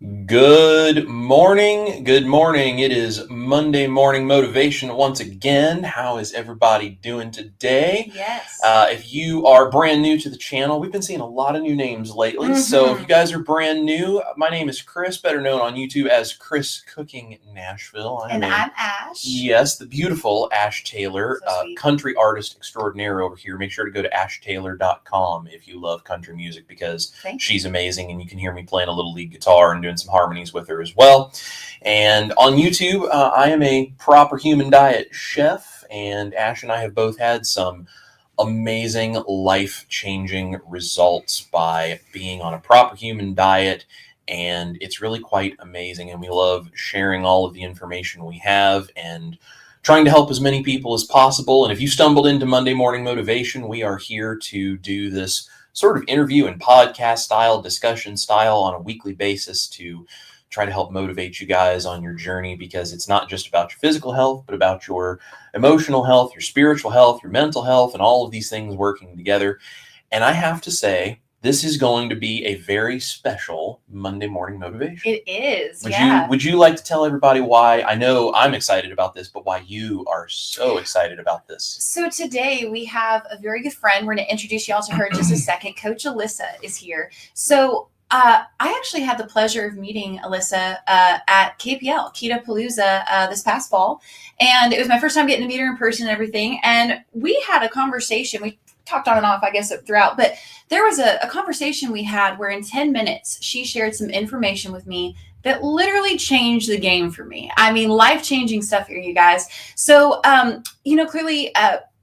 Good morning. Good morning. It is Monday morning motivation once again. How is everybody doing today? Yes. If you are brand new to the channel, we've been seeing a lot of new names lately. So if you guys are brand new, my name is Chris, better known on YouTube as Chris Cooking Nashville. I'm Ash. Yes, the beautiful Ash Taylor, So sweet. country artist extraordinaire over here. Make sure to go to ashtaylor.com if you love country music because she's amazing and you can hear me playing a little lead guitar and doing some harmonies with her as well. And on YouTube, I am a proper human diet chef, and Ash and I have both had some amazing life-changing results by being on a proper human diet, and it's really quite amazing, and we love sharing all of the information we have and trying to help as many people as possible. And if you stumbled into Monday Morning Motivation, we are here to do this sort of interview and podcast style, discussion style on a weekly basis to try to help motivate you guys on your journey, because it's not just about your physical health, but about your emotional health, your spiritual health, your mental health, and all of these things working together. And I have to say, this is going to be a very special Monday morning motivation. It is. Would you like to tell everybody why? I know I'm excited about this, but why you are so excited about this? So today we have a very good friend. We're going to introduce y'all to her in just a second. Coach Alyssa is here. So I actually had the pleasure of meeting Alyssa at KPL, Keto Palooza, this past fall. And it was my first time getting to meet her in person and everything. And we had a conversation. We talked on and off, I guess, throughout. But there was a conversation we had where in 10 minutes, she shared some information with me that literally changed the game for me. I mean, life-changing stuff here, you guys. So, clearly,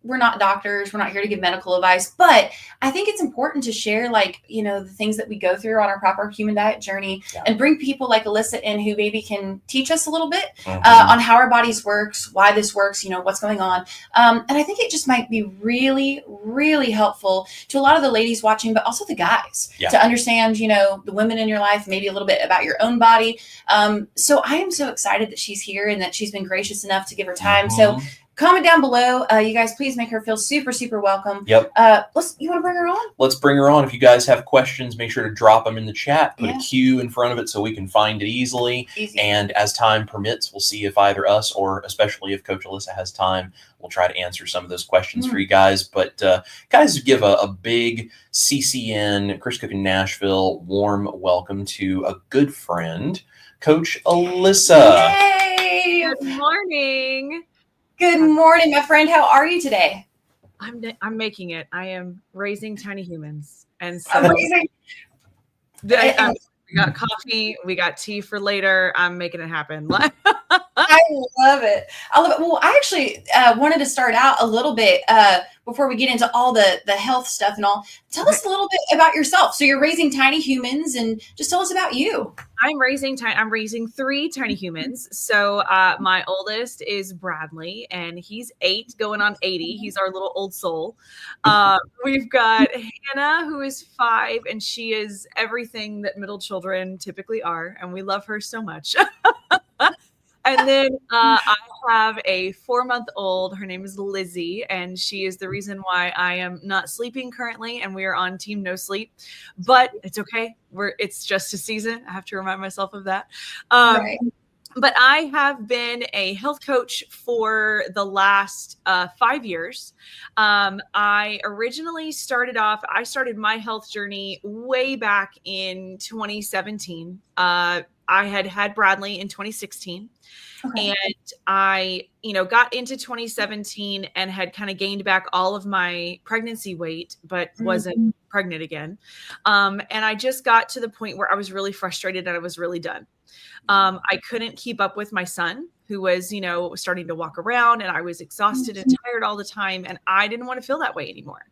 we're not doctors. We're not here to give medical advice, but I think it's important to share, the things that we go through on our proper human diet journey and bring people like Alyssa in who maybe can teach us a little bit on how our bodies works, why this works, what's going on. And I think it just might be really, really helpful to a lot of the ladies watching, but also the guys to understand, the women in your life, maybe a little bit about your own body. So I am so excited that she's here and that she's been gracious enough to give her time. So comment down below. You guys, please make her feel super, super welcome. Yep. You want to bring her on? Let's bring her on. If you guys have questions, make sure to drop them in the chat. Put a Q in front of it so we can find it easily. And as time permits, we'll see if either us or especially if Coach Alyssa has time, we'll try to answer some of those questions for you guys. But guys, give a big CCN, Chris Cooking Nashville, warm welcome to a good friend, Coach Alyssa. Yay! Good morning. Good morning, my friend. How are you today? I'm making it. I am raising tiny humans, and so we got coffee, we got tea for later. I'm making it happen. I love it. Well, I actually wanted to start out a little bit before we get into all the health stuff and all. Tell us a little bit about yourself. So you're raising tiny humans, and just tell us about you. I'm raising 3 tiny humans. So my oldest is Bradley, and he's 8 going on 80. He's our little old soul. We've got Hannah, who is 5, and she is everything that middle children typically are, and we love her so much. And then I have a 4-month-old. Her name is Lizzie, and she is the reason why I am not sleeping currently, and we are on team no sleep. But it's okay. It's just a season. I have to remind myself of that. Right. But I have been a health coach for the last 5 years. I originally started my health journey way back in 2017. I had Bradley in 2016. Okay. And I, got into 2017 and had kind of gained back all of my pregnancy weight, but wasn't pregnant again. And I just got to the point where I was really frustrated and I was really done. I couldn't keep up with my son, who was, starting to walk around, and I was exhausted and tired all the time. And I didn't want to feel that way anymore.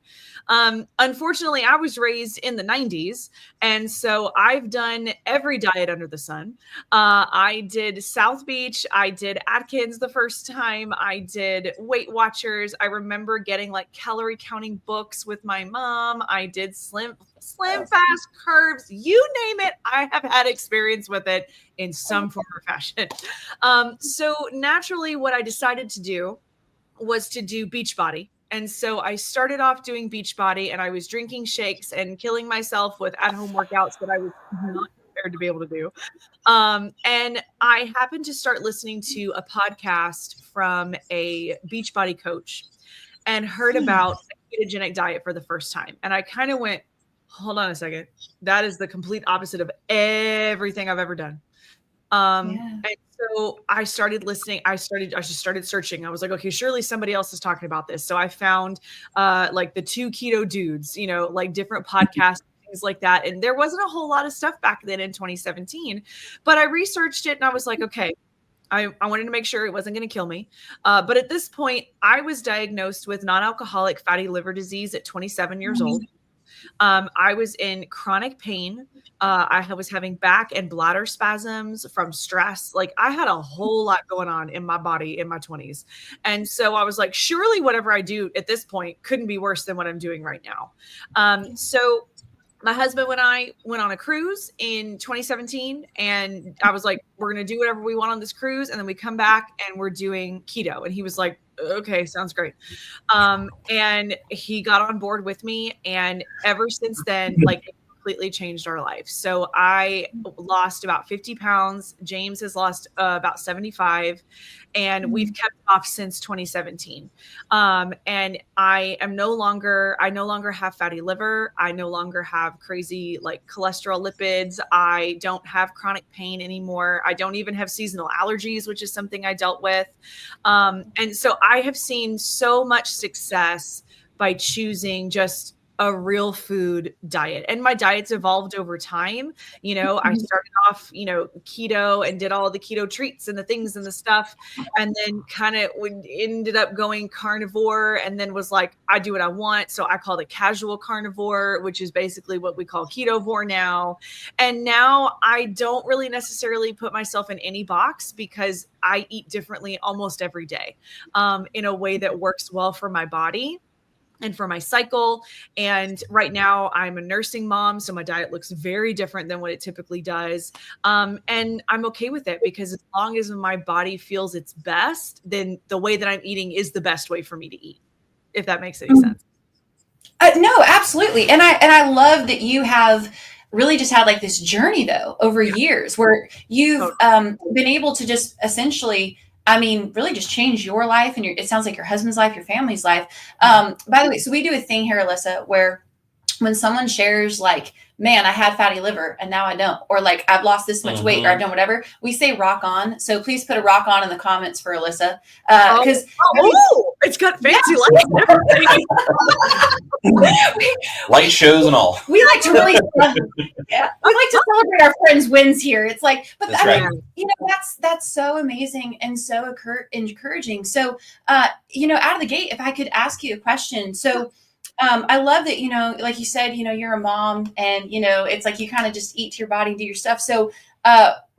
Unfortunately, I was raised in the 90s. And so I've done every diet under the sun. I did South Beach. I did Atkins the first time. I did Weight Watchers. I remember getting calorie counting books with my mom. I did slim fast carbs, you name it. I have had experience with it in some form or fashion. So naturally what I decided to do was to do Beachbody. And so I started off doing Beachbody, and I was drinking shakes and killing myself with at-home workouts that I was not prepared to be able to do. And I happened to start listening to a podcast from a Beachbody coach and heard about a ketogenic diet for the first time. And I kind of went, hold on a second. That is the complete opposite of everything I've ever done. And so I started listening. I just started searching. I was like, okay, surely somebody else is talking about this. So I found like the 2 keto dudes, you know, like different podcasts, things like that. And there wasn't a whole lot of stuff back then in 2017, but I researched it and I was like, okay, I wanted to make sure it wasn't going to kill me. But at this point, I was diagnosed with non-alcoholic fatty liver disease at 27 years old. I was in chronic pain. I was having back and bladder spasms from stress. Like I had a whole lot going on in my body in my 20s. And so I was like, surely whatever I do at this point couldn't be worse than what I'm doing right now. So my husband and I went on a cruise in 2017 and I was like, we're going to do whatever we want on this cruise. And then we come back and we're doing keto. And he was like, okay, sounds great. And he got on board with me. And ever since then, like it completely changed our life. So I lost about 50 pounds. James has lost about 75 and we've kept off since 2017. And I no longer have fatty liver. I no longer have crazy like cholesterol lipids. I don't have chronic pain anymore. I don't even have seasonal allergies, which is something I dealt with. And so I have seen so much success by choosing just a real food diet. And my diet's evolved over time. You know, I started off, you know, keto and did all the keto treats and the things and the stuff. And then kind of ended up going carnivore and then was like, I do what I want. So I called it casual carnivore, which is basically what we call ketovore now. And now I don't really necessarily put myself in any box because I eat differently almost every day, in a way that works well for my body and for my cycle. And right now I'm a nursing mom. So my diet looks very different than what it typically does. And I'm okay with it because as long as my body feels its best, then the way that I'm eating is the best way for me to eat, if that makes any sense. No, absolutely. And I love that you have really just had like this journey though over years where you've been able to just essentially, I mean, really just change your life and it sounds like your husband's life, your family's life. By the way, so we do a thing here, Alyssa, where when someone shares like, man, I had fatty liver and now I don't, or like I've lost this much weight or I've done whatever, we say rock on. So please put a rock on in the comments for Alyssa. Because it's got fancy lights and everything. Light shows and all. We like to really, we like to celebrate our friends' wins here. It's like, but I mean, you know, that's so amazing and so encouraging. So, you know, out of the gate, if I could ask you a question. So, I love that, you know, like you said, you know, you're a mom and, you know, it's like you kind of just eat to your body, do your stuff. So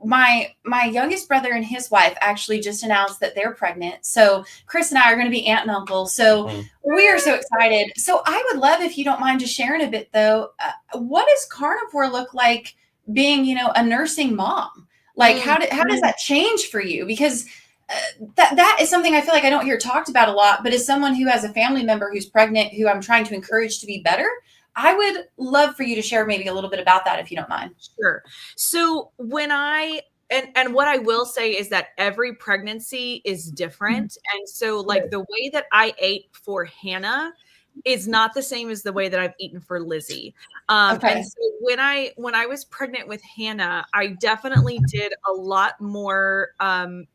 my youngest brother and his wife actually just announced that they're pregnant. So Chris and I are going to be aunt and uncle. So we are so excited. So I would love if you don't mind just sharing a bit, though. What does carnivore look like being, you know, a nursing mom? Like how does that change for you? Because that is something I feel like I don't hear talked about a lot, but as someone who has a family member who's pregnant, who I'm trying to encourage to be better, I would love for you to share maybe a little bit about that if you don't mind. Sure. So when and what I will say is that every pregnancy is different. And so like the way that I ate for Hannah is not the same as the way that I've eaten for Lizzie. And so when I was pregnant with Hannah, I definitely did a lot more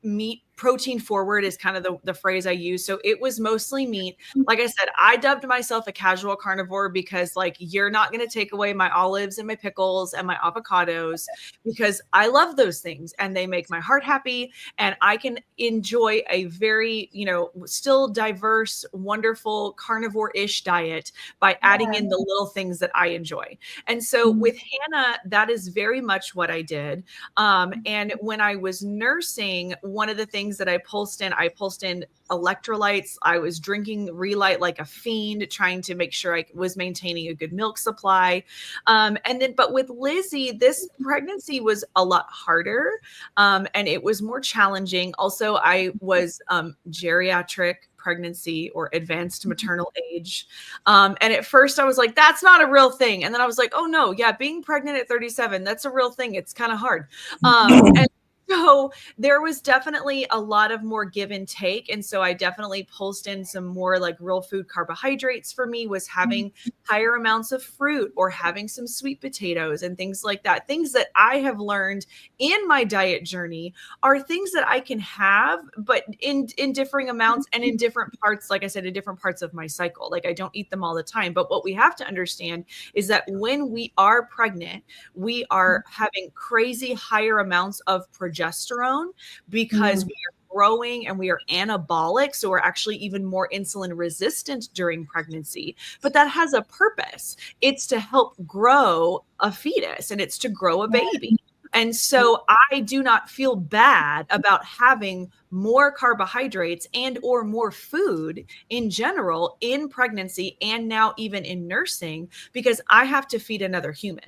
meat. Protein forward is kind of the phrase I use. So it was mostly meat. Like I said, I dubbed myself a casual carnivore because like, you're not going to take away my olives and my pickles and my avocados because I love those things and they make my heart happy. And I can enjoy a very, you know, still diverse, wonderful carnivore-ish diet by adding in the little things that I enjoy. And so with Hannah, that is very much what I did. And when I was nursing, one of the things things that I pulsed in electrolytes. I was drinking Relight like a fiend, trying to make sure I was maintaining a good milk supply. But with Lizzie, this pregnancy was a lot harder, and it was more challenging. Also, I was geriatric pregnancy or advanced maternal age. And at first I was like, that's not a real thing. And then I was like, oh no, yeah, being pregnant at 37, that's a real thing. It's kind of hard. And so there was definitely a lot of more give and take. And so I definitely pulsed in some more like real food carbohydrates. For me was having higher amounts of fruit or having some sweet potatoes and things like that. Things that I have learned in my diet journey are things that I can have, but in differing amounts and in different parts, like I said, in different parts of my cycle. Like I don't eat them all the time. But what we have to understand is that when we are pregnant, we are having crazy higher amounts of progesterone because we are growing and we are anabolic. So we're actually even more insulin resistant during pregnancy. But that has a purpose. It's to help grow a fetus and it's to grow a baby. And so I do not feel bad about having more carbohydrates and or more food in general in pregnancy and now even in nursing, because I have to feed another human.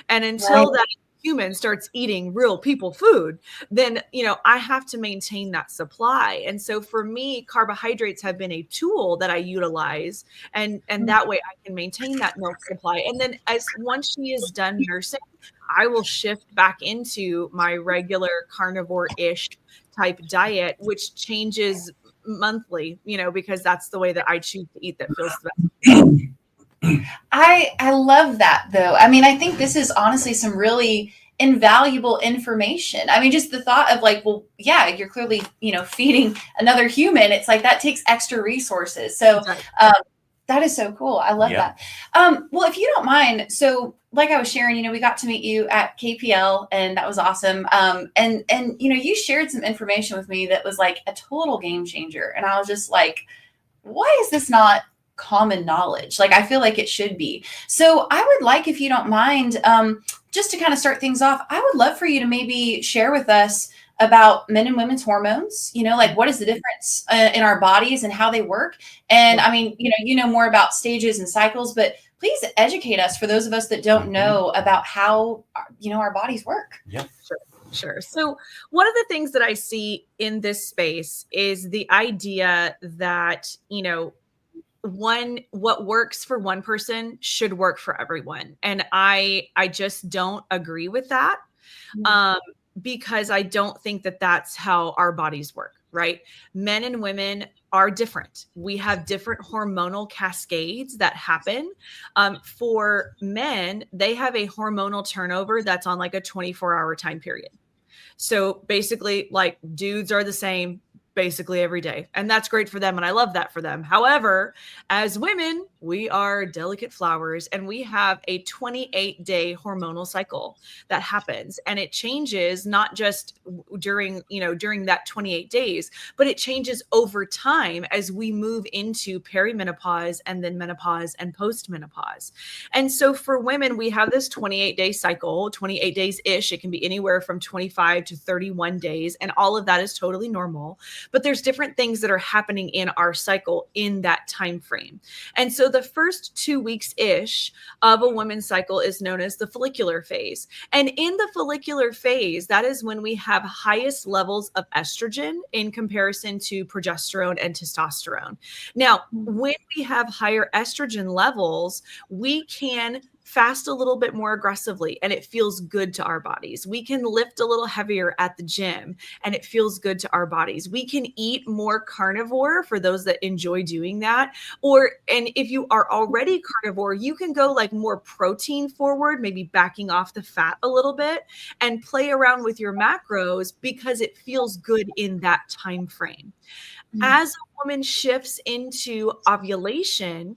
And until that human starts eating real people food, then, I have to maintain that supply. And so for me, carbohydrates have been a tool that I utilize and that way I can maintain that milk supply. And then once she is done nursing, I will shift back into my regular carnivore-ish type diet, which changes monthly, because that's the way that I choose to eat that feels the best. I love that though. I mean, I think this is honestly some really invaluable information. I mean, just the thought of like, well, yeah, you're clearly, feeding another human. It's like that takes extra resources. So that is so cool. I love that. Well, if you don't mind, so like I was sharing, we got to meet you at KPL and that was awesome. And you shared some information with me that was like a total game changer. And I was just like, why is this not common knowledge? Like, I feel like it should be. So I would like, if you don't mind, just to kind of start things off, I would love for you to maybe share with us about men and women's hormones, like what is the difference in our bodies and how they work. And I mean, more about stages and cycles, but please educate us for those of us that don't know about how, our bodies work. Yeah, Sure. So one of the things that I see in this space is the idea that, what works for one person should work for everyone. And I just don't agree with that. Because I don't think that that's how our bodies work, right? Men and women are different. We have different hormonal cascades that happen. For men, they have a hormonal turnover that's on like a 24-hour time period. So basically, like dudes are the same basically every day. And that's great for them. And I love that for them. However, as women, we are delicate flowers and we have a 28-day hormonal cycle that happens. And it changes not just during that 28 days, but it changes over time as we move into perimenopause and then menopause and postmenopause. And so for women, we have this 28-day cycle, 28 days-ish. It can be anywhere from 25 to 31 days. And all of that is totally normal. But there's different things that are happening in our cycle in that time frame. And so the first 2 weeks-ish of a woman's cycle is known as the follicular phase. And in the follicular phase, that is when we have highest levels of estrogen in comparison to progesterone and testosterone. Now, when we have higher estrogen levels, we can fast a little bit more aggressively and it feels good to our bodies. We can lift a little heavier at the gym and it feels good to our bodies. We can eat more carnivore for those that enjoy doing that. And if you are already carnivore, you can go like more protein forward, maybe backing off the fat a little bit and play around with your macros because it feels good in that time frame. As a woman shifts into ovulation,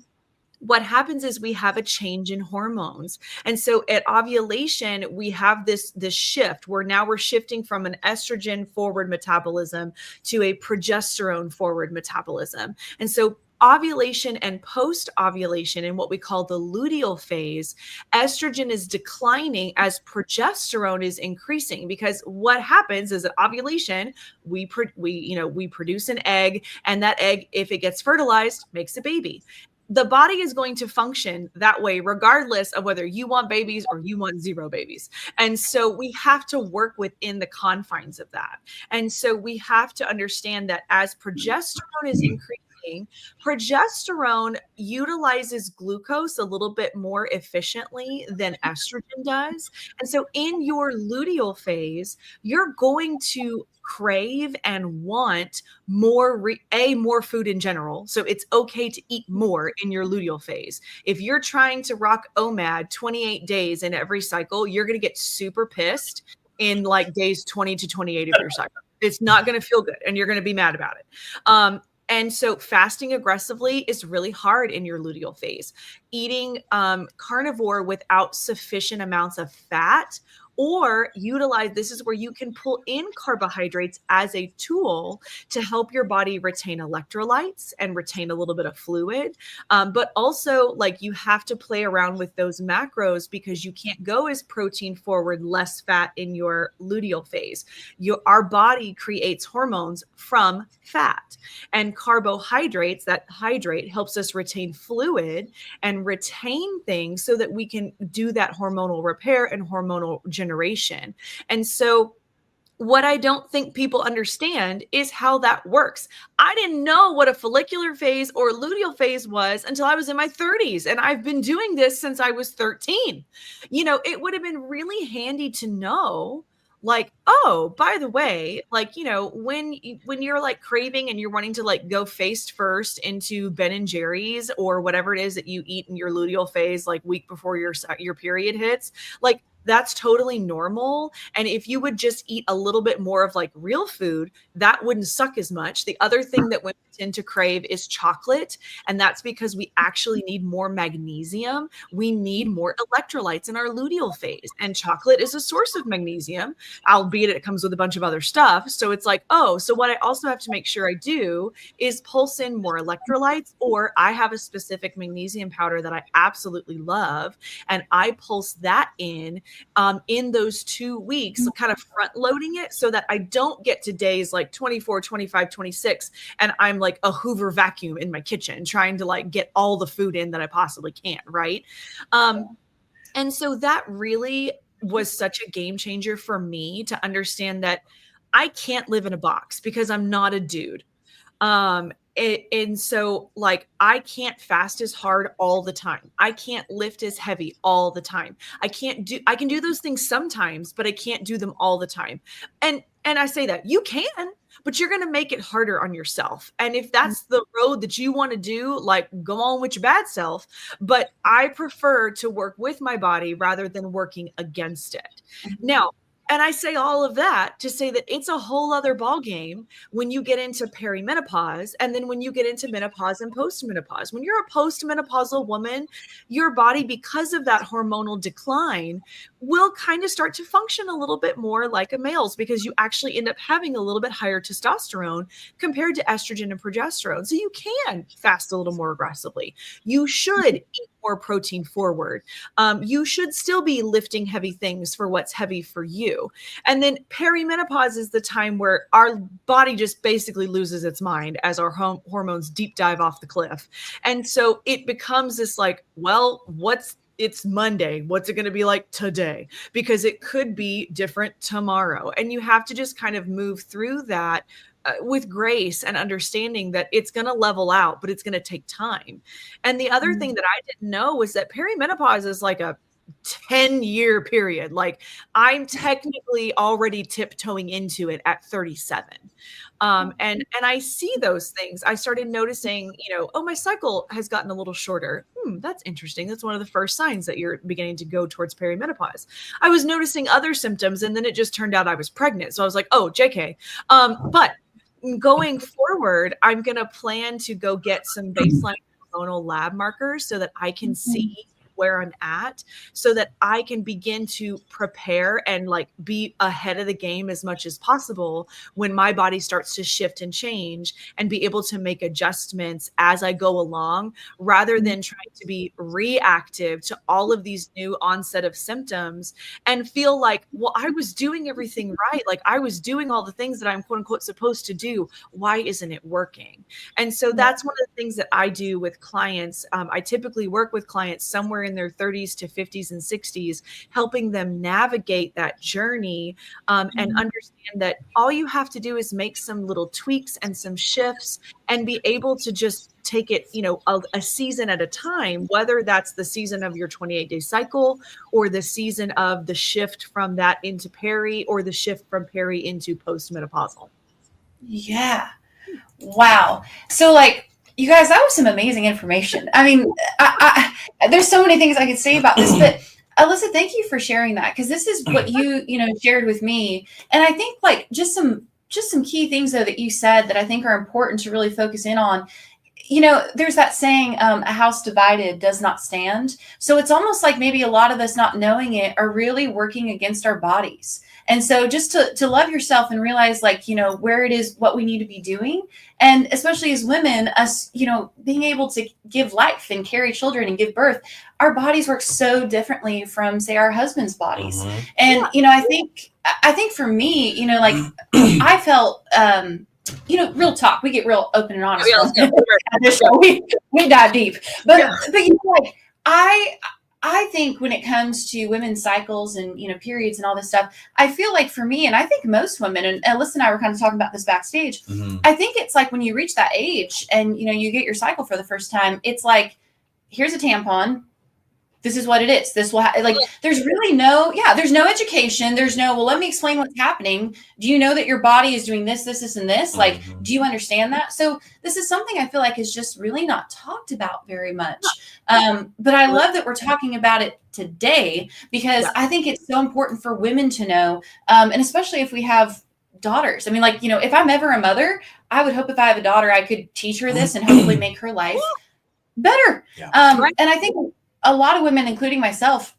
what happens is we have a change in hormones. And so at ovulation, we have this shift where now we're shifting from an estrogen forward metabolism to a progesterone forward metabolism. And so ovulation and post-ovulation in what we call the luteal phase, estrogen is declining as progesterone is increasing, because what happens is at ovulation, we produce an egg, and that egg, if it gets fertilized, makes a baby. The body is going to function that way regardless of whether you want babies or you want 0 babies. And so we have to work within the confines of that. And so we have to understand that as progesterone is increasing, progesterone utilizes glucose a little bit more efficiently than estrogen does. And so in your luteal phase, you're going to crave and want more food in general. So it's okay to eat more in your luteal phase. If you're trying to rock OMAD 28 days in every cycle, you're going to get super pissed in like days 20 to 28 of your cycle. It's not going to feel good, and you're going to be mad about it. And so fasting aggressively is really hard in your luteal phase. Eating carnivore without sufficient amounts of fat, or utilize, this is where you can pull in carbohydrates as a tool to help your body retain electrolytes and retain a little bit of fluid. But also, like, you have to play around with those macros, because you can't go as protein forward, less fat in your luteal phase. Our body creates hormones from fat, and carbohydrates, that hydrate, helps us retain fluid and retain things so that we can do that hormonal repair and hormonal generation. And so what I don't think people understand is how that works. I didn't know what a follicular phase or luteal phase was until I was in my 30s. And I've been doing this since I was 13. It would have been really handy to know, like, oh, by the way, like, when you're like craving and you're wanting to like go face first into Ben and Jerry's or whatever it is that you eat in your luteal phase, like week before your period hits, like, that's totally normal. And if you would just eat a little bit more of like real food, that wouldn't suck as much. The other thing that women tend to crave is chocolate. And that's because we actually need more magnesium. We need more electrolytes in our luteal phase. And chocolate is a source of magnesium, albeit it comes with a bunch of other stuff. So it's like, oh, so what I also have to make sure I do is pulse in more electrolytes, or I have a specific magnesium powder that I absolutely love, and I pulse that in those 2 weeks, kind of front loading it so that I don't get to days like 24, 25, 26, and I'm like a Hoover vacuum in my kitchen trying to like get all the food in that I possibly can, right? And so that really was such a game changer for me to understand that I can't live in a box because I'm not a dude. And so like, I can't fast as hard all the time. I can't lift as heavy all the time. I can do those things sometimes, but I can't do them all the time. And I say that you can, but you're going to make it harder on yourself. And if that's the road that you want to do, like, go on with your bad self. But I prefer to work with my body rather than working against it. Now, and I say all of that to say that it's a whole other ball game when you get into perimenopause, and then when you get into menopause and postmenopause. When you're a postmenopausal woman, your body, because of that hormonal decline, will kind of start to function a little bit more like a male's, because you actually end up having a little bit higher testosterone compared to estrogen and progesterone. So you can fast a little more aggressively. You should eat more protein forward. You should still be lifting heavy things for what's heavy for you. And then perimenopause is the time where our body just basically loses its mind as our hormones deep dive off the cliff. And so it becomes this like, well, it's Monday. What's it going to be like today? Because it could be different tomorrow. And you have to just kind of move through that with grace and understanding that it's going to level out, but it's going to take time. And the other thing that I didn't know was that perimenopause is like a 10-year period. Like, I'm technically already tiptoeing into it at 37. And I see those things. I started noticing, oh, my cycle has gotten a little shorter. That's interesting. That's one of the first signs that you're beginning to go towards perimenopause. I was noticing other symptoms, and then it just turned out I was pregnant. So I was like, oh, JK. But going forward, I'm going to plan to go get some baseline hormonal lab markers so that I can see where I'm at so that I can begin to prepare and like be ahead of the game as much as possible when my body starts to shift and change, and be able to make adjustments as I go along, rather than trying to be reactive to all of these new onset of symptoms and feel like, well, I was doing everything right. Like I was doing all the things that I'm quote unquote supposed to do. Why isn't it working? And so that's one of the things that I do with clients. I typically work with clients somewhere in their 30s to 50s and 60s, helping them navigate that journey, and understand that all you have to do is make some little tweaks and some shifts and be able to just take it, a season at a time, whether that's the season of your 28-day cycle or the season of the shift from that into peri, or the shift from peri into postmenopausal. Yeah. Wow. So like, you guys, that was some amazing information. I mean, I there's so many things I could say about this, but Alyssa, thank you for sharing that, because this is what you shared with me. And I think like just some key things though that you said that I think are important to really focus in on. There's that saying, a house divided does not stand. So it's almost like maybe a lot of us not knowing it are really working against our bodies. And so just to love yourself and realize like, where it is, what we need to be doing. And especially as women, us, being able to give life and carry children and give birth, our bodies work so differently from, say, our husbands' bodies. And, I think for me, like I felt, real talk. We get real open and honest. We dive deep. But like I think when it comes to women's cycles and periods and all this stuff, I feel like for me, and I think most women, and Alyssa and I were kind of talking about this backstage. I think it's like when you reach that age and you get your cycle for the first time, it's like, here's a tampon. This is what it is. This will there's really there's no education. There's no, well, let me explain what's happening. Do you know that your body is doing this, this, this, and this? Like, do you understand that? So this is something I feel like is just really not talked about very much. But I love that we're talking about it today, because I think it's so important for women to know. And especially if we have daughters. I mean, like, if I'm ever a mother, I would hope if I have a daughter, I could teach her this and hopefully make her life better. And I think a lot of women, including myself,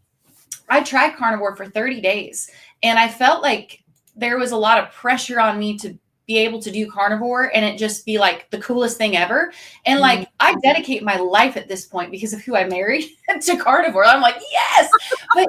I tried carnivore for 30 days and I felt like there was a lot of pressure on me to be able to do carnivore and it just be like the coolest thing ever. And like, I dedicate my life at this point because of who I married to carnivore. I'm like, yes, but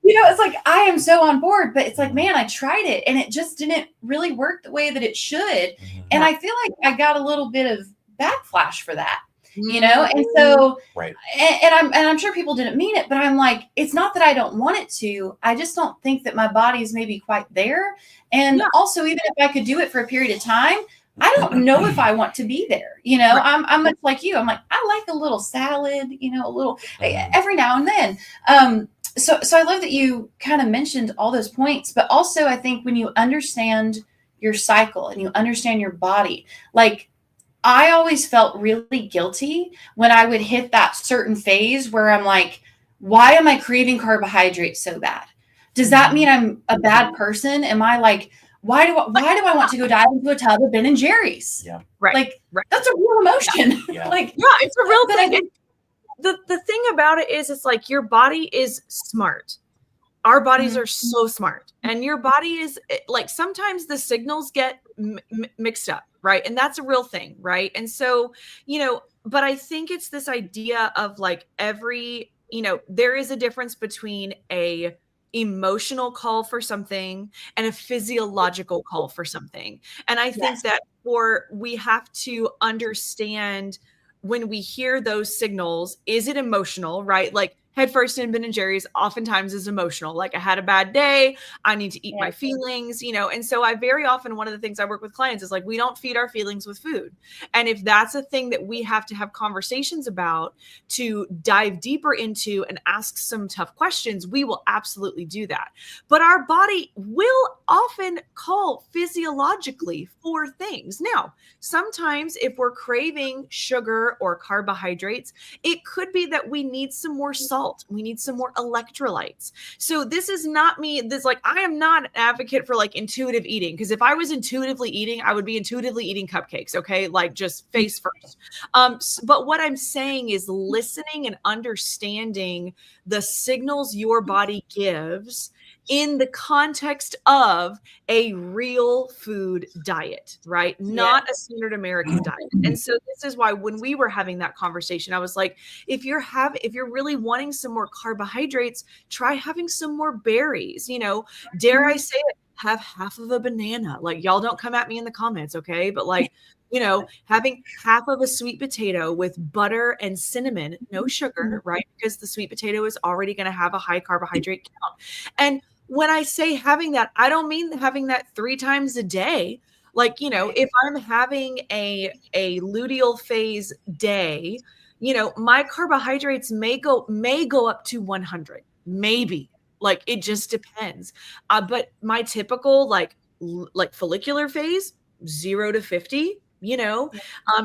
it's like, I am so on board, but it's like, man, I tried it and it just didn't really work the way that it should. And I feel like I got a little bit of backlash for that. And so, and I'm sure people didn't mean it, but I'm like, it's not that I don't want it to, I just don't think that my body is maybe quite there. And also, even if I could do it for a period of time, I don't know if I want to be there. I'm much like you. I'm like, I like a little salad, a little every now and then. So I love that you kind of mentioned all those points, but also I think when you understand your cycle and you understand your body, like, I always felt really guilty when I would hit that certain phase where I'm like, why am I craving carbohydrates so bad? Does that mean I'm a bad person? Am I like, why do I want to go dive into a tub of Ben and Jerry's? Yeah. Like, that's a real emotion. It's a real thing. The thing about it is, it's like, your body is smart. Our bodies are so smart, and your body is like, sometimes the signals get mixed up. Right. And that's a real thing. Right. And so, but I think it's this idea of like there is a difference between a emotional call for something and a physiological call for something. And I think that we have to understand when we hear those signals, is it emotional, right? Like, head first in Ben and Jerry's oftentimes is emotional. Like, I had a bad day, I need to eat my feelings, and so I very often, one of the things I work with clients is like, we don't feed our feelings with food. And if that's a thing that we have to have conversations about to dive deeper into and ask some tough questions, we will absolutely do that. But our body will often call physiologically for things. Now, sometimes if we're craving sugar or carbohydrates, it could be that we need some more salt salt. We need some more electrolytes. So this is not me. I am not an advocate for like intuitive eating. Because if I was intuitively eating, I would be intuitively eating cupcakes. Okay. Like just face first. But what I'm saying is listening and understanding the signals your body gives in the context of a real food diet, right? Not a standard American diet. And so this is why when we were having that conversation, I was like, if you're really wanting some more carbohydrates, try having some more berries, dare I say it, have half of a banana. Like, y'all don't come at me in the comments. Okay. But like, having half of a sweet potato with butter and cinnamon, no sugar, right? Because the sweet potato is already going to have a high carbohydrate count. And when I say having that, I don't mean having that 3 times a day. Like, if I'm having a luteal phase day, my carbohydrates may go up to 100, maybe. Like, it just depends. But my typical like follicular phase, 0 to 50,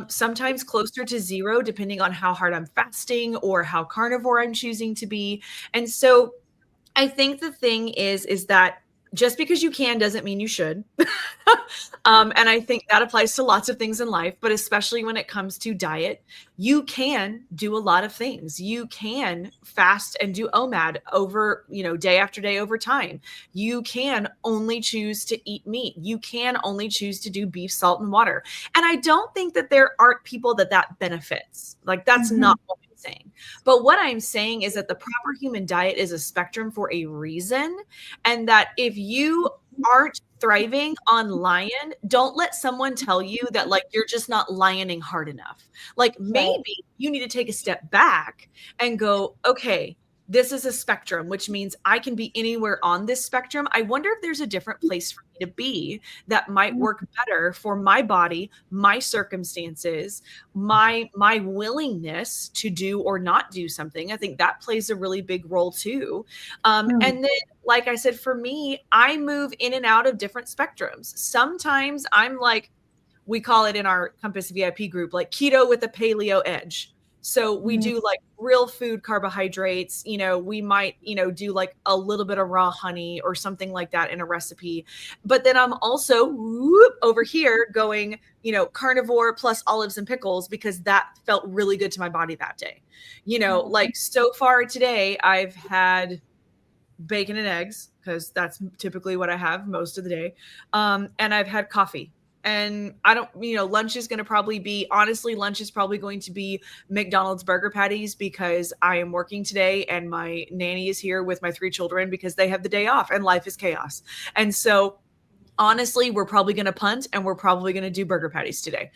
sometimes closer to 0, depending on how hard I'm fasting or how carnivore I'm choosing to be. And so I think the thing is that just because you can doesn't mean you should. And I think that applies to lots of things in life, but especially when it comes to diet, you can do a lot of things. You can fast and do OMAD over, day after day over time. You can only choose to eat meat. You can only choose to do beef, salt, and water. And I don't think that there aren't people that benefits. Like, that's not what I'm saying. But what I'm saying is that the proper human diet is a spectrum for a reason. And that if you aren't thriving on lion, don't let someone tell you that like you're just not lioning hard enough. Like, maybe you need to take a step back and go, okay, this is a spectrum, which means I can be anywhere on this spectrum. I wonder if there's a different place for me to be that might work better for my body, my circumstances, my willingness to do or not do something. I think that plays a really big role too. And then, like I said, for me, I move in and out of different spectrums. Sometimes I'm like, we call it in our Compass VIP group, like keto with a paleo edge. So we do like real food carbohydrates, we might, do like a little bit of raw honey or something like that in a recipe. But then I'm also over here going, carnivore plus olives and pickles, because that felt really good to my body that day. Like so far today, I've had bacon and eggs, because that's typically what I have most of the day. And I've had coffee. And I don't, lunch is probably going to be McDonald's burger patties, because I am working today and my nanny is here with my 3 children because they have the day off and life is chaos. And so honestly, we're probably going to punt and we're probably going to do burger patties today,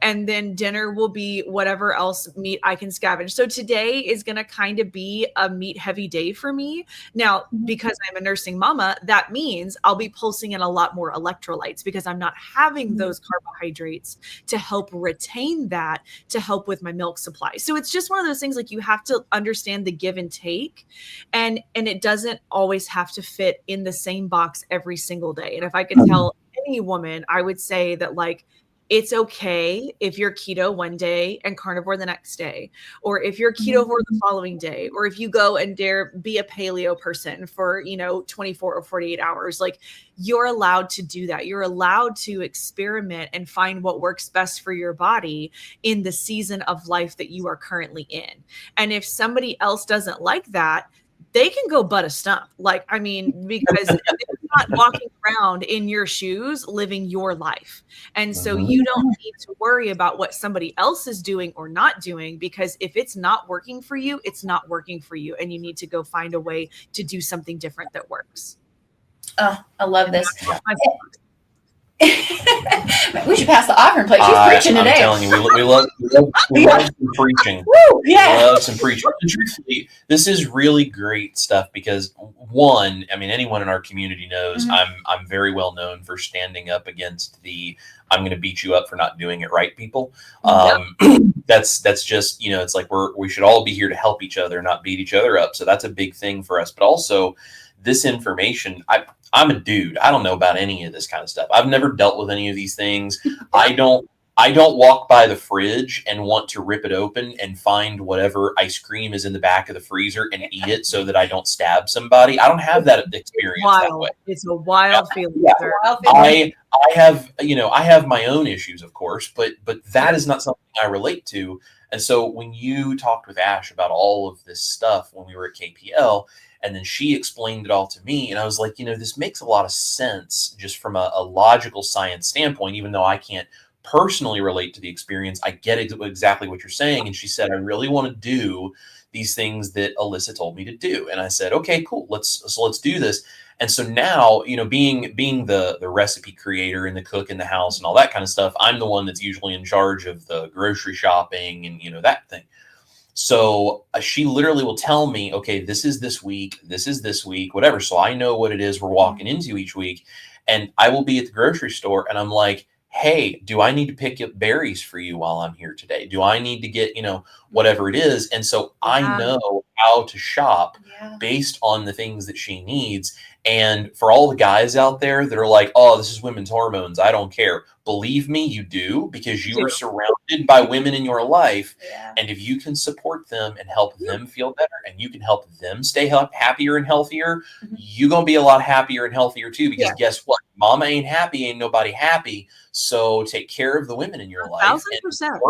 and then dinner will be whatever else meat I can scavenge. So today is going to kind of be a meat heavy day for me. Now, because I'm a nursing mama, that means I'll be pulsing in a lot more electrolytes, because I'm not having those carbohydrates to help retain that, to help with my milk supply. So it's just one of those things, like, you have to understand the give and take, and it doesn't always have to fit in the same box every single day. And if I could tell any woman, I would say that, like, it's okay if you're keto one day and carnivore the next day, or if you're ketovore the following day, or if you go and dare be a paleo person for, 24 or 48 hours. Like, you're allowed to do that. You're allowed to experiment and find what works best for your body in the season of life that you are currently in. And if somebody else doesn't like that, they can go butt a stump. Like, I mean, because they're not walking around in your shoes living your life. And so you don't need to worry about what somebody else is doing or not doing, because if it's not working for you, it's not working for you. And you need to go find a way to do something different that works. Oh, I love this. We should pass the offering plate. She's preaching today. I'm telling you, we love some preaching. Woo, yeah. We love some preaching. And truthfully, this is really great stuff, because one, I mean, anyone in our community knows I'm very well known for standing up against the I'm going to beat you up for not doing it right people. That's just, it's like we should all be here to help each other, not beat each other up. So that's a big thing for us. But also, this information, I'm a dude. I don't know about any of this kind of stuff. I've never dealt with any of these things. I don't I don't walk by the fridge and want to rip it open and find whatever ice cream is in the back of the freezer and eat it so that I don't stab somebody. I don't have that experience that way. It's a wild feeling. Yeah. Wild feeling. I have, I have my own issues, of course, but that is not something I relate to. And so when you talked with Ash about all of this stuff when we were at KPL, and then she explained it all to me, and I was like, this makes a lot of sense just from a logical science standpoint, even though I can't personally relate to the experience. I get exactly what you're saying. And she said, I really want to do these things that Alyssa told me to do. And I said, okay, cool. Let's do this. And so now, being the recipe creator and the cook in the house and all that kind of stuff, I'm the one that's usually in charge of the grocery shopping and, that thing. So she literally will tell me, okay, this is this week, whatever. So I know what it is we're walking into each week. And I will be at the grocery store and I'm like, hey, do I need to pick up berries for you while I'm here today? Do I need to get, whatever it is? And so I know how to shop based on the things that she needs. And for all the guys out there that are like, oh, this is women's hormones, I don't care. Believe me, you do, because you are surrounded by women in your life. Yeah. And if you can support them and help them feel better and you can help them stay happier and healthier, you're going to be a lot happier and healthier too, because guess what? Mama ain't happy, ain't nobody happy. So take care of the women in your life. 1,000%.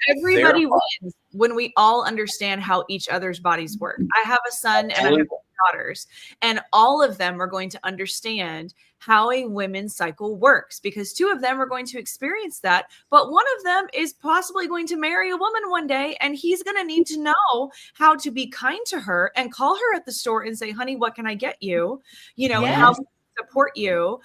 Everybody wins when we all understand how each other's bodies work. I have a son and I have daughters, and all of them are going to understand how a women's cycle works, because two of them are going to experience that, but one of them is possibly going to marry a woman one day, and he's going to need to know how to be kind to her and call her at the store and say, honey, what can I get you? How support you,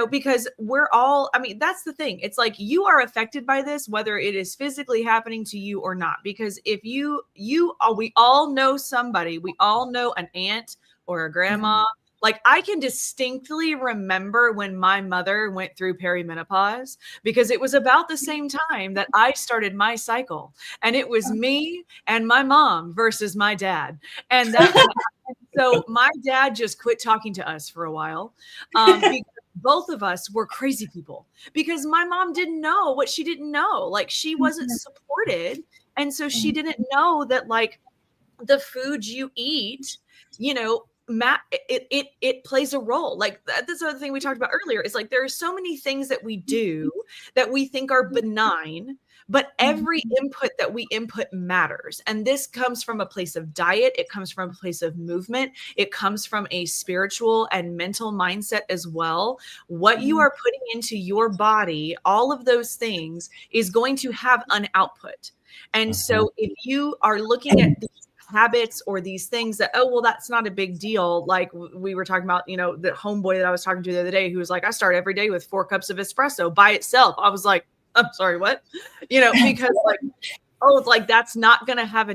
because we're all, that's the thing. It's like you are affected by this, whether it is physically happening to you or not, because if we all know somebody, we all know an aunt or a grandma. Like I can distinctly remember when my mother went through perimenopause, because it was about the same time that I started my cycle, and it was me and my mom versus my dad. And so my dad just quit talking to us for a while. Because both of us were crazy people, because my mom didn't know what she didn't know. Like she wasn't supported. And so she didn't know that like the food you eat, it plays a role. Like that's another thing we talked about earlier. Is like there are so many things that we do that we think are benign, but every input that we input matters. And this comes from a place of diet. It comes from a place of movement. It comes from a spiritual and mental mindset as well. What you are putting into your body, all of those things is going to have an output. And so if you are looking at these habits or these things that, oh, well, that's not a big deal. Like we were talking about, the homeboy that I was talking to the other day, who was like, I start every day with 4 cups of espresso by itself. I was like, I'm sorry, what? Because like, oh, it's like, that's not going to have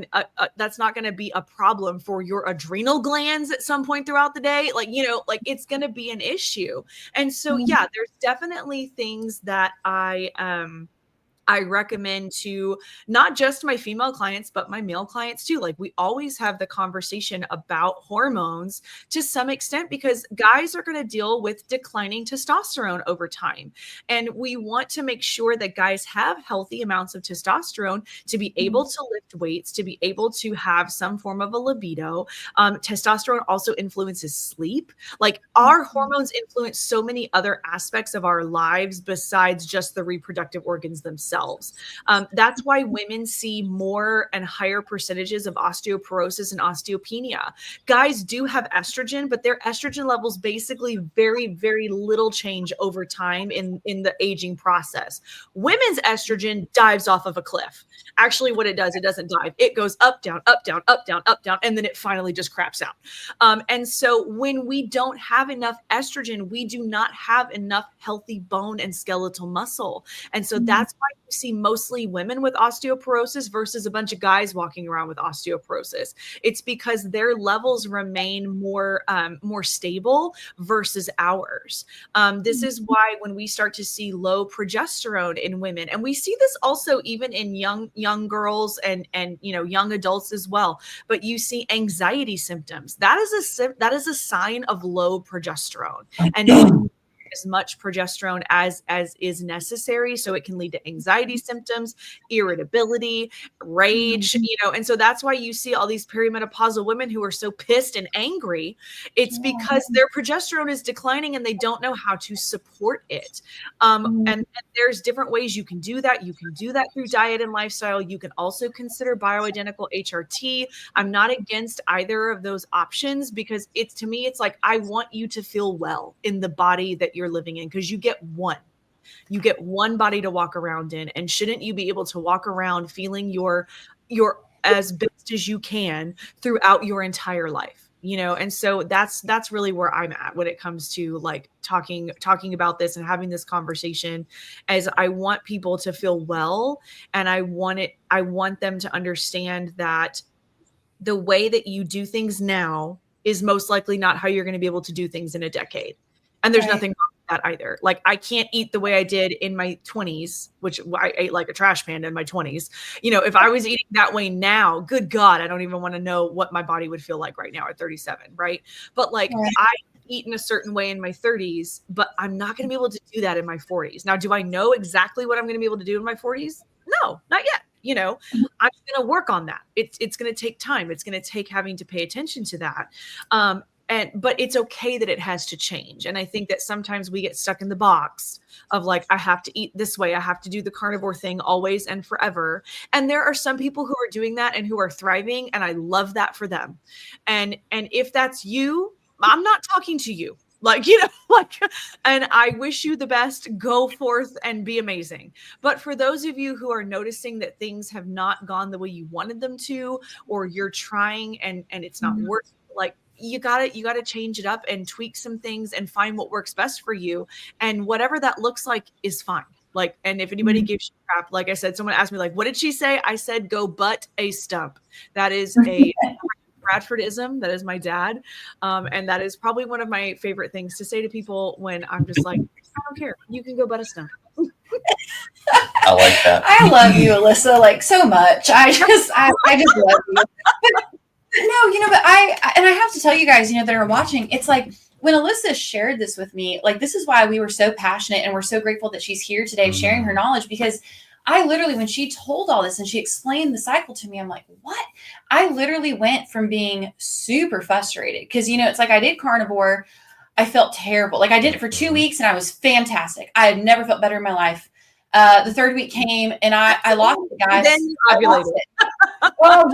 that's not going to be a problem for your adrenal glands at some point throughout the day. Like, like it's going to be an issue. And so, there's definitely things that I recommend to not just my female clients, but my male clients too. Like we always have the conversation about hormones to some extent, because guys are going to deal with declining testosterone over time. And we want to make sure that guys have healthy amounts of testosterone to be able to lift weights, to be able to have some form of a libido. Testosterone also influences sleep. Like our hormones influence so many other aspects of our lives besides just the reproductive organs themselves. That's why women see more and higher percentages of osteoporosis and osteopenia. Guys do have estrogen, but their estrogen levels basically very, very little change over time in the aging process. Women's estrogen dives off of a cliff. Actually, what it does, it doesn't dive. It goes up, down, up, down, up, down, up, down, and then it finally just craps out. And so when we don't have enough estrogen, we do not have enough healthy bone and skeletal muscle. And so that's why you see mostly women with osteoporosis versus a bunch of guys walking around with osteoporosis. It's because their levels remain more stable versus ours. This is why when we start to see low progesterone in women, and we see this also even in young girls and young adults as well, but you see anxiety symptoms. That is a sign of low progesterone. And as much progesterone as is necessary. So it can lead to anxiety symptoms, irritability, rage, and so that's why you see all these perimenopausal women who are so pissed and angry. It's because their progesterone is declining and they don't know how to support it. And there's different ways you can do that. You can do that through diet and lifestyle. You can also consider bioidentical HRT. I'm not against either of those options because to me, it's like, I want you to feel well in the body that you're living in, because you get one body to walk around in. And shouldn't you be able to walk around feeling you're as best as you can throughout your entire life? And so that's really where I'm at when it comes to like talking about this and having this conversation, as I want people to feel well. And I want them to understand that the way that you do things now is most likely not how you're going to be able to do things in a decade. And there's nothing wrong with that either. Like, I can't eat the way I did in my 20s, which I ate like a trash panda in my 20s. If I was eating that way now, good God, I don't even want to know what my body would feel like right now at 37. Right. But like, I eat in a certain way in my 30s, but I'm not going to be able to do that in my 40s. Now, do I know exactly what I'm going to be able to do in my 40s? No, not yet. I'm going to work on that. It's going to take time. It's going to take having to pay attention to that. But it's okay that it has to change. And I think that sometimes we get stuck in the box of like, I have to eat this way. I have to do the carnivore thing always and forever. And there are some people who are doing that and who are thriving. And I love that for them. And if that's you, I'm not talking to you. And I wish you the best. Go forth and be amazing. But for those of you who are noticing that things have not gone the way you wanted them to, or you're trying and it's not working, like, you gotta change it up and tweak some things and find what works best for you. And whatever that looks like is fine. Like, and if anybody gives you crap, like I said, someone asked me like, what did she say? I said, go butt a stump. That is a Bradfordism. That is my dad. And that is probably one of my favorite things to say to people when I'm just like, I don't care. You can go butt a stump. I like that. I love you, Alyssa, like so much. I just love you. No, but I have to tell you guys, that are watching, it's like when Alyssa shared this with me, like, this is why we were so passionate and we're so grateful that she's here today sharing her knowledge, because I literally, when she told all this and she explained the cycle to me, I'm like, what? I literally went from being super frustrated because, it's like I did carnivore. I felt terrible. Like, I did it for 2 weeks and I was fantastic. I had never felt better in my life. The third week came and I lost it, guys. Then you ovulated. Well,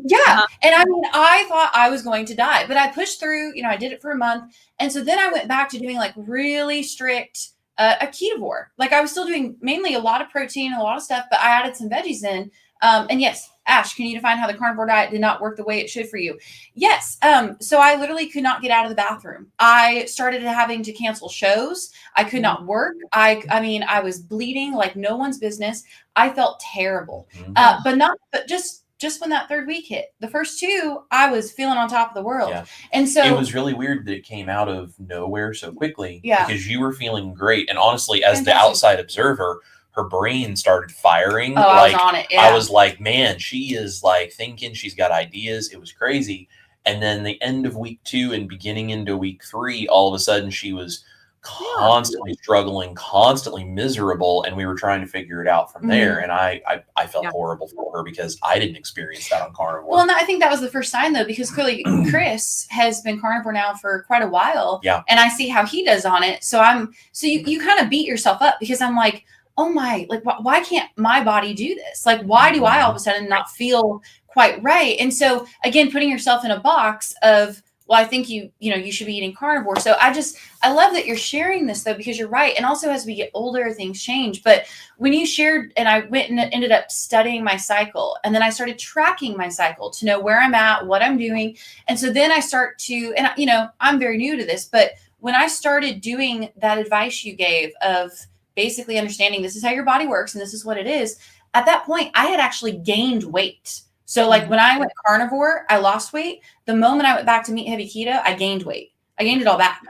yeah. And I mean, I thought I was going to die, but I pushed through, I did it for a month. And so then I went back to doing like really strict a ketovore. Like, I was still doing mainly a lot of protein, a lot of stuff, but I added some veggies in. And yes, Ash, can you define how the carnivore diet did not work the way it should for you? Yes. So I literally could not get out of the bathroom. I started having to cancel shows. I could not work. I mean, I was bleeding like no one's business. I felt terrible. But just when that third week hit, the first two, I was feeling on top of the world. Yeah. And so it was really weird that it came out of nowhere so quickly. Yeah. Because you were feeling great. And honestly, as the outside observer, her brain started firing. Oh, I was on it. Yeah. I was like, man, she is like thinking, she's got ideas. It was crazy. And then the end of week 2 and beginning into week 3, all of a sudden she was constantly struggling, constantly miserable, and we were trying to figure it out from there. And I felt horrible for her because I didn't experience that on carnivore. Well, no, I think that was the first sign though, because clearly Chris has been carnivore now for quite a while. Yeah. And I see how he does on it. So you kind of beat yourself up because I'm like, oh my, like, why can't my body do this? Like, why do I all of a sudden not feel quite right? And so again, putting yourself in a box of, well, I think you should be eating carnivore. So I love that you're sharing this though, because you're right. And also as we get older, things change. But when you shared, and I went and ended up studying my cycle, and then I started tracking my cycle to know where I'm at, what I'm doing. And so then I start to, and I'm very new to this, but when I started doing that advice you gave of basically understanding this is how your body works and this is what it is, at that point, I had actually gained weight. So like when I went carnivore, I lost weight. The moment I went back to meat heavy keto, I gained weight. I gained it all back.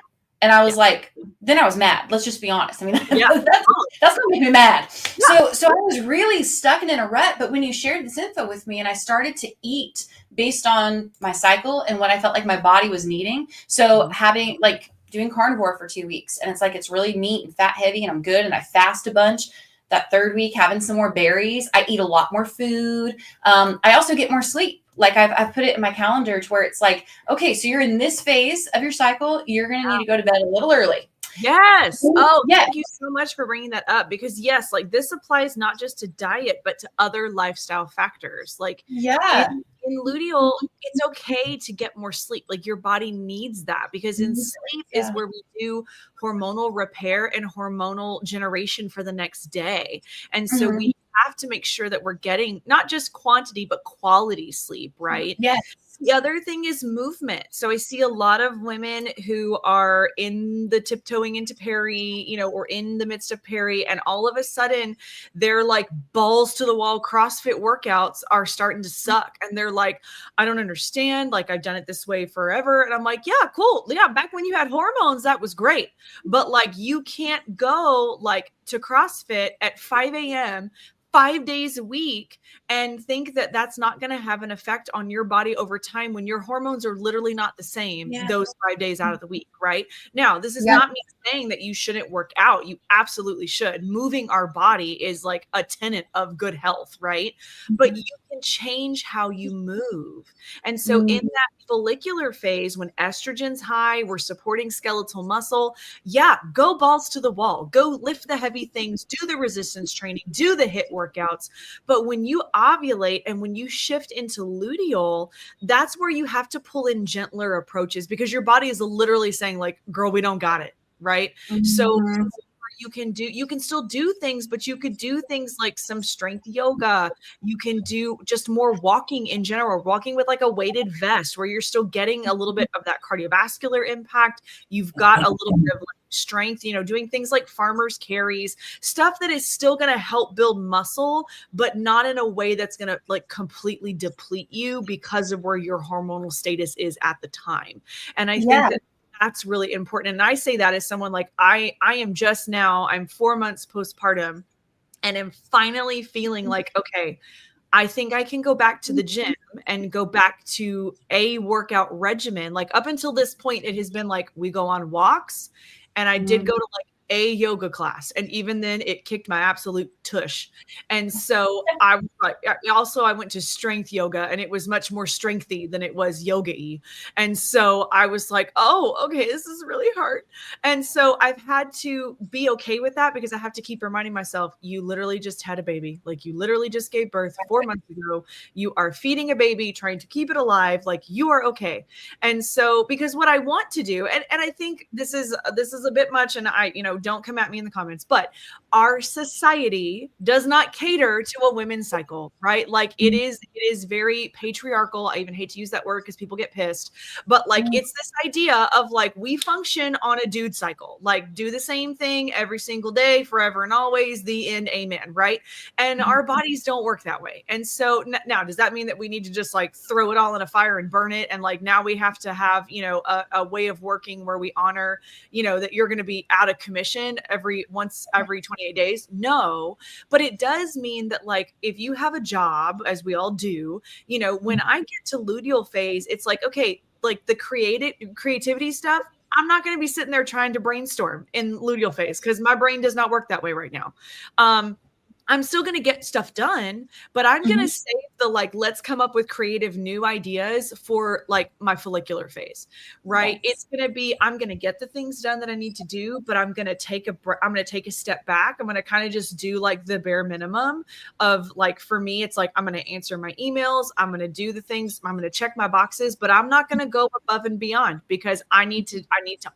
And I was like, then I was mad. Let's just be honest. I mean, that's what made me mad. Yeah. So I was really stuck in a rut. But when you shared this info with me and I started to eat based on my cycle and what I felt like my body was needing. So having like doing carnivore for 2 weeks, and it's like, it's really meat and fat heavy, and I'm good, and I fast a bunch. That third week, having some more berries, I eat a lot more food. I also get more sleep. Like I've put it in my calendar to where it's like, okay, so you're in this phase of your cycle, you're going to need to go to bed a little early. Yes. Oh, yes. Thank you so much for bringing that up, because yes, like this applies not just to diet, but to other lifestyle factors. Like in luteal, it's okay to get more sleep. Like your body needs that, because in sleep is where we do hormonal repair and hormonal generation for the next day. And so we have to make sure that we're getting not just quantity, but quality sleep, right? Yes. The other thing is movement. So I see a lot of women who are in the tiptoeing into peri, you know, or in the midst of peri, and all of a sudden they're like balls to the wall CrossFit workouts are starting to suck. And they're like, I don't understand. Like I've done it this way forever. And I'm like, yeah, cool. Yeah. Back when you had hormones, that was great. But like, you can't go like to CrossFit at 5 a.m., 5 days a week and think that that's not going to have an effect on your body over time when your hormones are literally not the same those 5 days out of the week, right? Now, this is not me saying that you shouldn't work out. You absolutely should. Moving our body is like a tenet of good health, right? But you can change how you move. And so in that follicular phase, when estrogen's high, we're supporting skeletal muscle. Yeah, go balls to the wall, go lift the heavy things, do the resistance training, do the HIIT workouts. But when you ovulate and when you shift into luteal, that's where you have to pull in gentler approaches, because your body is literally saying like, girl, we don't got it. Right. So you can still do things, but you could do things like some strength yoga. You can do just more walking in general, walking with like a weighted vest where you're still getting a little bit of that cardiovascular impact. You've got a little bit of like strength, you know, doing things like farmer's carries, stuff that is still going to help build muscle, but not in a way that's going to like completely deplete you because of where your hormonal status is at the time. And I think that that's really important. And I say that as someone like I am just now, I'm 4 months postpartum and am finally feeling like, okay, I think I can go back to the gym and go back to a workout regimen. Like up until this point, it has been like, we go on walks, and I did go to like a yoga class. And even then it kicked my absolute tush. And so I was like, also I went to strength yoga, and it was much more strengthy than it was yoga-y. And so I was like, oh, okay, this is really hard. And so I've had to be okay with that, because I have to keep reminding myself, you literally just had a baby. Like you literally just gave birth 4 months ago. You are feeding a baby, trying to keep it alive. Like you are okay. And so, because what I want to do, and I think this is a bit much, and I, don't come at me in the comments, but our society does not cater to a women's cycle, right? Like it is very patriarchal. I even hate to use that word because people get pissed, but like it's this idea of like, we function on a dude cycle, like do the same thing every single day, forever and always, the end, amen, right? And our bodies don't work that way. And so now, does that mean that we need to just like throw it all in a fire and burn it? And like, now we have to have, a way of working where we honor, that you're going to be out of commission every 28 days? No, but it does mean that like, if you have a job, as we all do, when I get to luteal phase, it's like, okay, like the creativity stuff, I'm not going to be sitting there trying to brainstorm in luteal phase, because my brain does not work that way right now. I'm still going to get stuff done, but I'm going to save the like, let's come up with creative new ideas for like my follicular phase, right? Yes. It's going to be, I'm going to get the things done that I need to do, but I'm going to take a step back. I'm going to kind of just do like the bare minimum of like, for me, it's like, I'm going to answer my emails. I'm going to do the things. I'm going to check my boxes, but I'm not going to go above and beyond, because I need to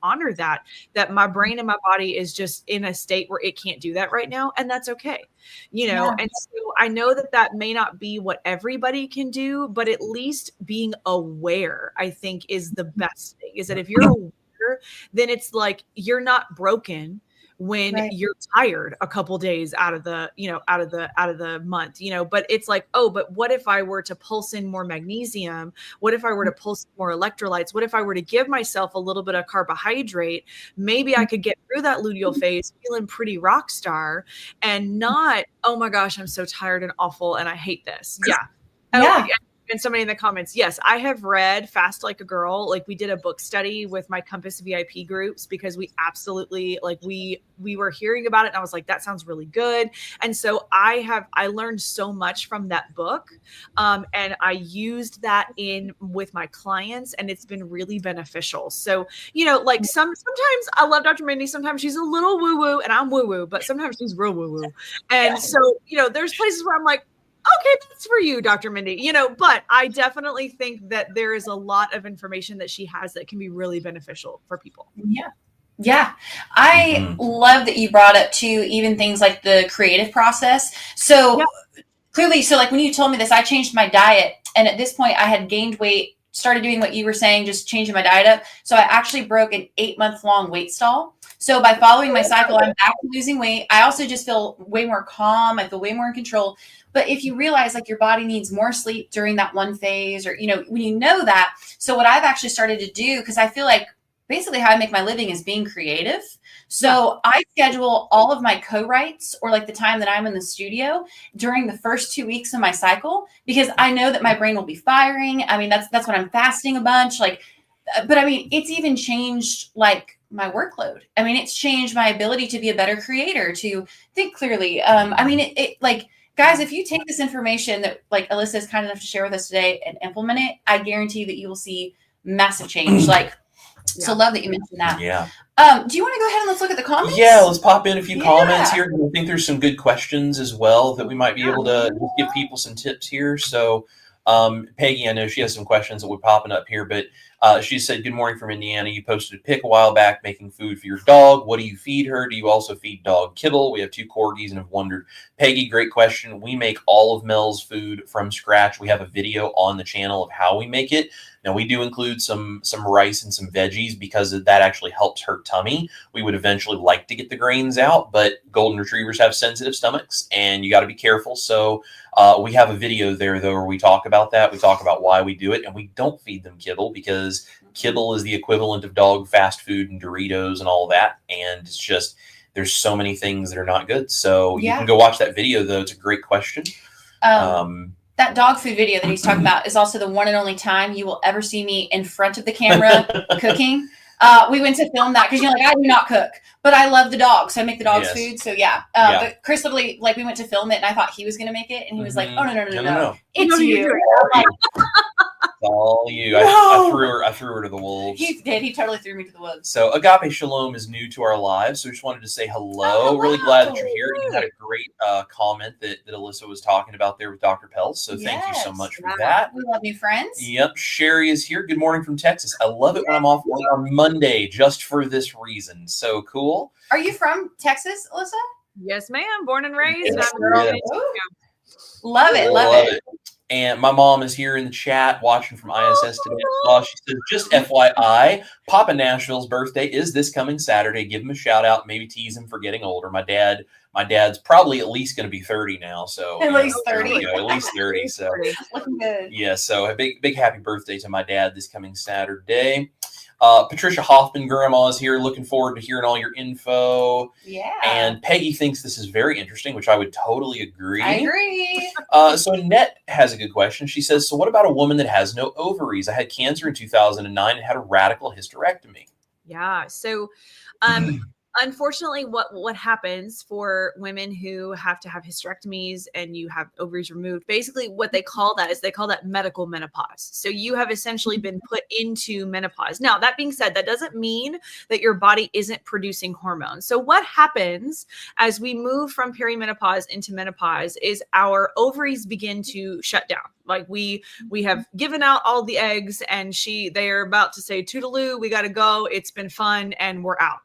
honor that my brain and my body is just in a state where it can't do that right now. And that's okay. And so I know that may not be what everybody can do, but at least being aware, I think, is the best thing. Is that if you're aware, then it's like you're not broken when you're tired a couple days out of the month, but it's like, oh, but what if I were to pulse in more magnesium? What if I were to pulse in more electrolytes? What if I were to give myself a little bit of carbohydrate? Maybe I could get through that luteal phase feeling pretty rock star and not, oh my gosh, I'm so tired and awful and I hate this. Yeah. And somebody in the comments, yes, I have read Fast Like a Girl. Like we did a book study with my Compass VIP groups because we absolutely we were hearing about it and I was like, that sounds really good. And so I learned so much from that book. And I used that with my clients and it's been really beneficial. So, like sometimes I love Dr. Mindy. Sometimes she's a little woo woo and I'm woo woo, but sometimes she's real woo woo. And so, there's places where I'm like, okay, that's for you, Dr. Mindy, but I definitely think that there is a lot of information that she has that can be really beneficial for people. Yeah. Yeah. I love that you brought up too, even things like the creative process. So clearly, like when you told me this, I changed my diet. And at this point I had gained weight, started doing what you were saying, just changing my diet up. So I actually broke an 8-month-long weight stall. So by following my cycle, I'm back to losing weight. I also just feel way more calm. I feel way more in control. But if you realize like your body needs more sleep during that one phase or, when you know that. So what I've actually started to do, because I feel like basically how I make my living is being creative. So I schedule all of my co-writes or like the time that I'm in the studio during the first 2 weeks of my cycle, because I know that my brain will be firing. I mean, that's when I'm fasting a bunch. But I mean, it's even changed like my workload. I mean, it's changed my ability to be a better creator, to think clearly. I mean, it like, guys, if you take this information that like Alyssa is kind enough to share with us today and implement it, I guarantee that you will see massive change. So love that you mentioned that. Yeah. Do you want to go ahead and let's look at the comments? Yeah, let's pop in a few comments here. I think there's some good questions as well that we might be able to give people some tips here. So Peggy, I know she has some questions that will be popping up here, but she said, good morning from Indiana. You posted a pic a while back making food for your dog. What do you feed her? Do you also feed dog kibble? We have 2 corgis and have wondered. Peggy, great question. We make all of Mel's food from scratch. We have a video on the channel of how we make it. Now, we do include some rice and some veggies because that actually helps her tummy. We would eventually like to get the grains out, but golden retrievers have sensitive stomachs and you got to be careful. So we have a video there, though, where we talk about that. We talk about why we do it, and we don't feed them kibble because kibble is the equivalent of dog fast food and Doritos and all that. And it's just, there's so many things that are not good. So you can go watch that video, though. It's a great question. That dog food video that he's talking about is also the one and only time you will ever see me in front of the camera cooking. We went to film that because I do not cook, but I love the dogs. So I make the dogs food. So but Chris literally, we went to film it and I thought he was going to make it. And he was like, oh, no. It's you. It's all you. No. I threw her to the wolves. He did. He totally threw me to the wolves. So Agape Shalom is new to our lives. So we just wanted to say hello. Really glad that you're here. You had a great comment that Alyssa was talking about there with Dr. Pelz. So thank you so much for that. We love new friends. Yep. Sherry is here. Good morning from Texas. I love it when I'm off work on Monday just for this reason. So cool. Are you from Texas, Alyssa? Yes, ma'am. Born and raised. Yes, Love it. And my mom is here in the chat watching from ISS today. She says, just FYI, Papa Nashville's birthday is this coming Saturday. Give him a shout out. Maybe tease him for getting older. My dad's probably at least going to be 30 now. So at least 30. At least 30. So looking good. Yeah. So a big happy birthday to my dad this coming Saturday. Patricia Hoffman, grandma, is here. Looking forward to hearing all your info. Yeah. And Peggy thinks this is very interesting, which I would totally agree. I agree. So Annette has a good question. She says, so what about a woman that has no ovaries? I had cancer in 2009 and had a radical hysterectomy. Yeah. So, unfortunately, what happens for women who have to have hysterectomies and you have ovaries removed, basically what they call that medical menopause. So you have essentially been put into menopause. Now, that being said, that doesn't mean that your body isn't producing hormones. So what happens as we move from perimenopause into menopause is our ovaries begin to shut down. Like we have given out all the eggs and they are about to say toodaloo, we got to go. It's been fun and we're out.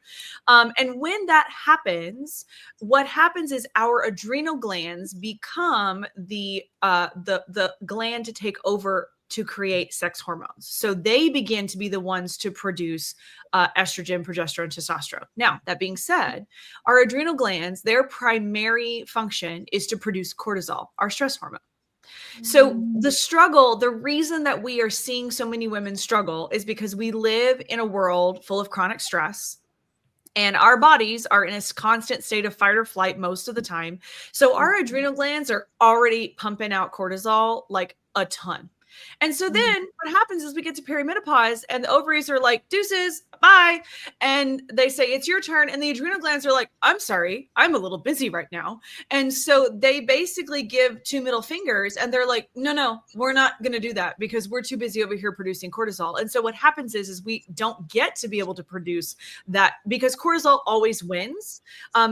And when that happens, what happens is our adrenal glands become the gland to take over to create sex hormones. So they begin to be the ones to produce estrogen, progesterone, testosterone. Now, that being said, our adrenal glands, their primary function is to produce cortisol, our stress hormone. So the reason that we are seeing so many women struggle is because we live in a world full of chronic stress and our bodies are in a constant state of fight or flight most of the time. So our adrenal glands are already pumping out cortisol like a ton. And so then what happens is we get to perimenopause and the ovaries are like, deuces, bye. And they say, it's your turn. And the adrenal glands are like, I'm sorry, I'm a little busy right now. And so they basically give two middle fingers and they're like, no, we're not going to do that because we're too busy over here producing cortisol. And so what happens is we don't get to be able to produce that because cortisol always wins.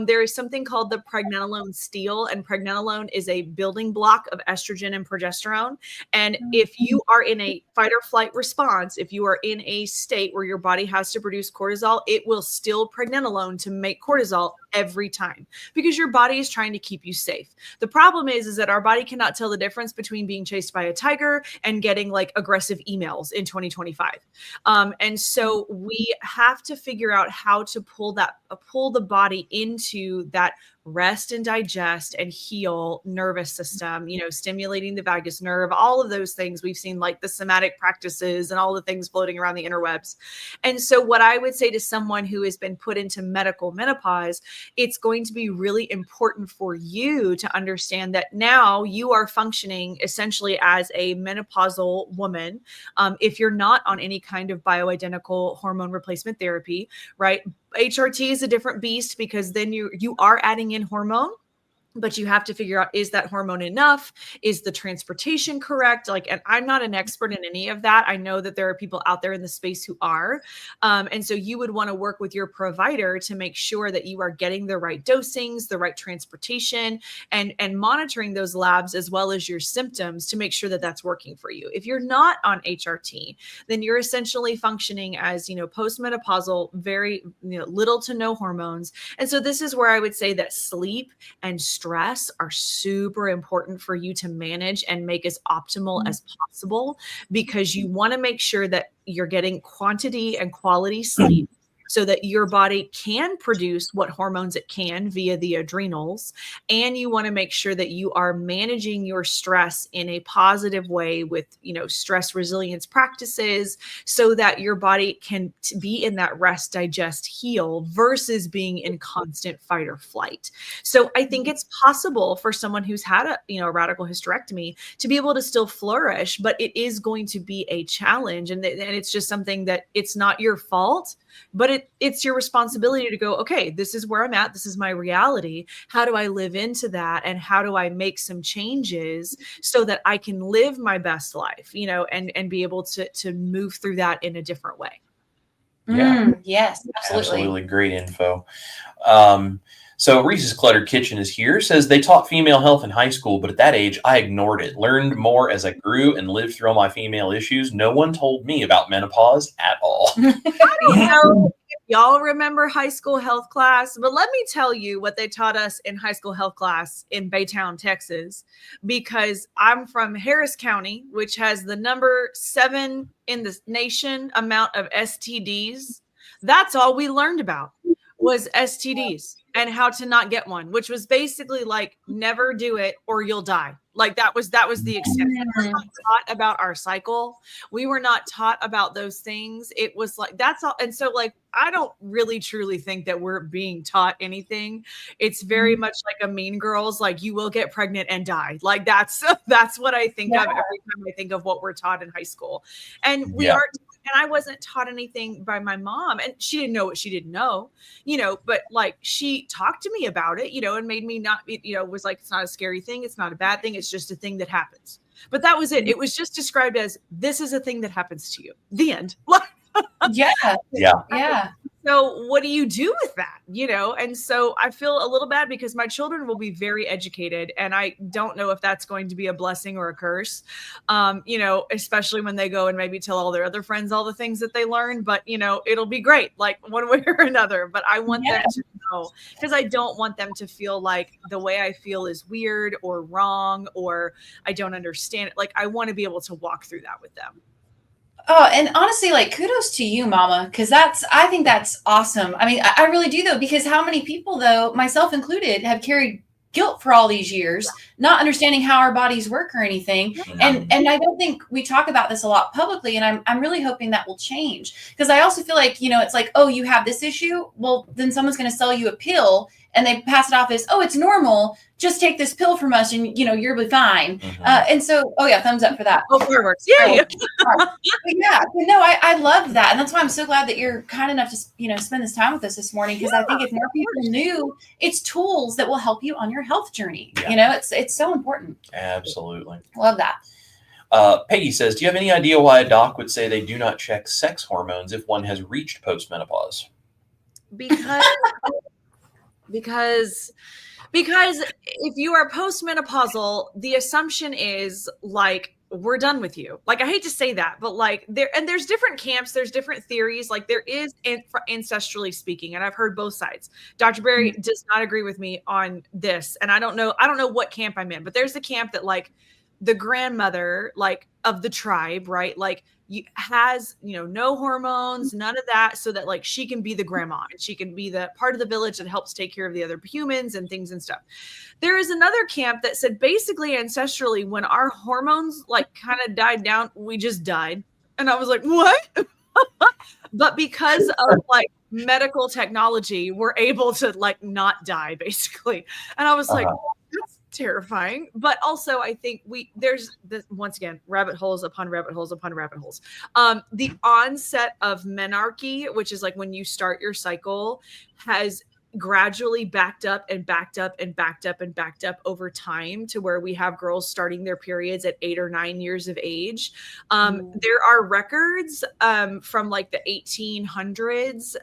There is something called the pregnenolone steal, and pregnenolone is a building block of estrogen and progesterone. And if you are in a fight or flight response, if you are in a state where your body has to produce cortisol, it will steal pregnenolone to make cortisol every time because your body is trying to keep you safe. The problem is that our body cannot tell the difference between being chased by a tiger and getting like aggressive emails in 2025. And so we have to figure out how to pull the body into that rest and digest and heal nervous system, stimulating the vagus nerve, all of those things. We've seen like the somatic practices and all the things floating around the interwebs. And so what I would say to someone who has been put into medical menopause, it's going to be really important for you to understand that now you are functioning essentially as a menopausal woman. If you're not on any kind of bioidentical hormone replacement therapy, right? HRT is a different beast because then you are adding in hormone, but you have to figure out, is that hormone enough? Is the transportation correct? And I'm not an expert in any of that. I know that there are people out there in the space who are. And so you would want to work with your provider to make sure that you are getting the right dosings, the right transportation, and monitoring those labs as well as your symptoms to make sure that that's working for you. If you're not on HRT, then you're essentially functioning as, postmenopausal, very, little to no hormones. And so this is where I would say that sleep and stress are super important for you to manage and make as optimal as possible, because you want to make sure that you're getting quantity and quality sleep so that your body can produce what hormones it can via the adrenals. And you want to make sure that you are managing your stress in a positive way with, stress resilience practices so that your body can be in that rest, digest, heal versus being in constant fight or flight. So I think it's possible for someone who's had a radical hysterectomy to be able to still flourish, but it is going to be a challenge. And it's just something that it's not your fault, but it's your responsibility to go, okay, this is where I'm at. This is my reality. How do I live into that? And how do I make some changes so that I can live my best life, and be able to move through that in a different way? Yeah. Yes, absolutely. Great info. So Reese's Cluttered Kitchen is here, says they taught female health in high school, but at that age, I ignored it. Learned more as I grew and lived through all my female issues. No one told me about menopause at all. I don't know if y'all remember high school health class, but let me tell you what they taught us in high school health class in Baytown, Texas, because I'm from Harris County, which has the number 7 in the nation amount of STDs. That's all we learned about was STDs and how to not get one, which was basically like, never do it or you'll die. Like that was the extent. We were not taught about our cycle. We were not taught about those things. It was like, that's all. And so like, I don't really truly think that we're being taught anything. It's very much like a Mean Girls, like you will get pregnant and die. Like that's what I think of every time I think of what we're taught in high school. And we aren't. And I wasn't taught anything by my mom, and she didn't know what she didn't know, but like she talked to me about it, and made me not, was like, it's not a scary thing. It's not a bad thing. It's just a thing that happens. But that was it. It was just described as, this is a thing that happens to you. The end. Yeah. So what do you do with that? And so I feel a little bad because my children will be very educated, and I don't know if that's going to be a blessing or a curse, especially when they go and maybe tell all their other friends all the things that they learned, but it'll be great, like one way or another. But I want them to know, because I don't want them to feel like the way I feel is weird or wrong, or I don't understand it. Like I want to be able to walk through that with them. Oh, and honestly, like kudos to you, Mama, because I think that's awesome. I mean, I really do though, because how many people though, myself included, have carried guilt for all these years, not understanding how our bodies work or anything. And I don't think we talk about this a lot publicly. And I'm really hoping that will change, because I also feel like, it's like, oh, you have this issue. Well, then someone's going to sell you a pill and they pass it off as, oh, it's normal. Just take this pill from us and, you'll be fine. Mm-hmm. And so, thumbs up for that. Oh, fireworks. Yay. But no, I love that. And that's why I'm so glad that you're kind enough to, spend this time with us this morning. Because I think if more people knew, it's tools that will help you on your health journey. Yeah. It's so important. Absolutely. Love that. Peggy says, do you have any idea why a doc would say they do not check sex hormones if one has reached postmenopause? Because if you are postmenopausal, the assumption is like, we're done with you. Like, I hate to say that, but like there's different camps, there's different theories. Like there is ancestrally speaking, and I've heard both sides. Dr. Berry does not agree with me on this. And I don't know what camp I'm in, but there's the camp that like the grandmother, like of the tribe, right? Like has, no hormones, none of that, so that like she can be the grandma and she can be the part of the village that helps take care of the other humans and things and stuff. There is another camp that said basically ancestrally, when our hormones like kind of died down, we just died. And I was like, what? But because of like medical technology, we're able to like not die basically. And I was like, that's terrifying. But also I think there's this, once again, rabbit holes upon rabbit holes upon rabbit holes. The onset of menarche, which is like when you start your cycle, has gradually backed up and backed up and backed up and backed up over time to where we have girls starting their periods at 8 or 9 years of age. There are records from like the 1800s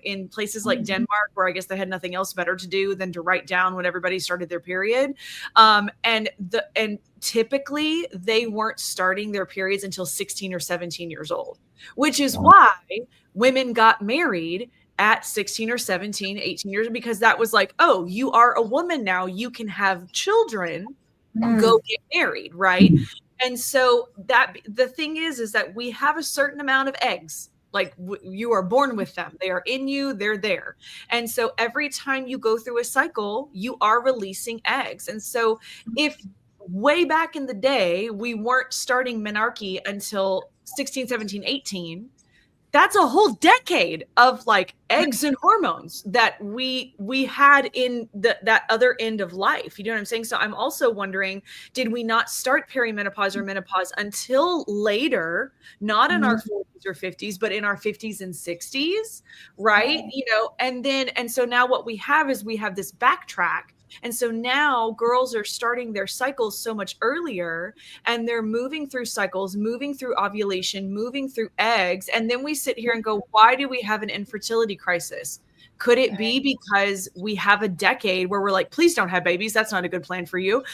in places like Denmark, where I guess they had nothing else better to do than to write down when everybody started their period. And typically they weren't starting their periods until 16 or 17 years old, which is why women got married at 16 or 17, 18 years, because that was like, oh, you are a woman now, you can have children, go get married, right? And so that the thing is that we have a certain amount of eggs. Like you are born with them. They are in you, they're there. And so every time you go through a cycle, you are releasing eggs. And so if way back in the day, we weren't starting menarche until 16, 17, 18, that's a whole decade of like eggs and hormones that we had in that other end of life. You know what I'm saying? So I'm also wondering, did we not start perimenopause or menopause until later, not in our 40s or 50s, but in our 50s and 60s, right? And so now what we have is we have this backtrack. And so now girls are starting their cycles so much earlier, and they're moving through cycles, moving through ovulation, moving through eggs. And then we sit here and go, why do we have an infertility crisis? Could it be because we have a decade where we're like, please don't have babies. That's not a good plan for you.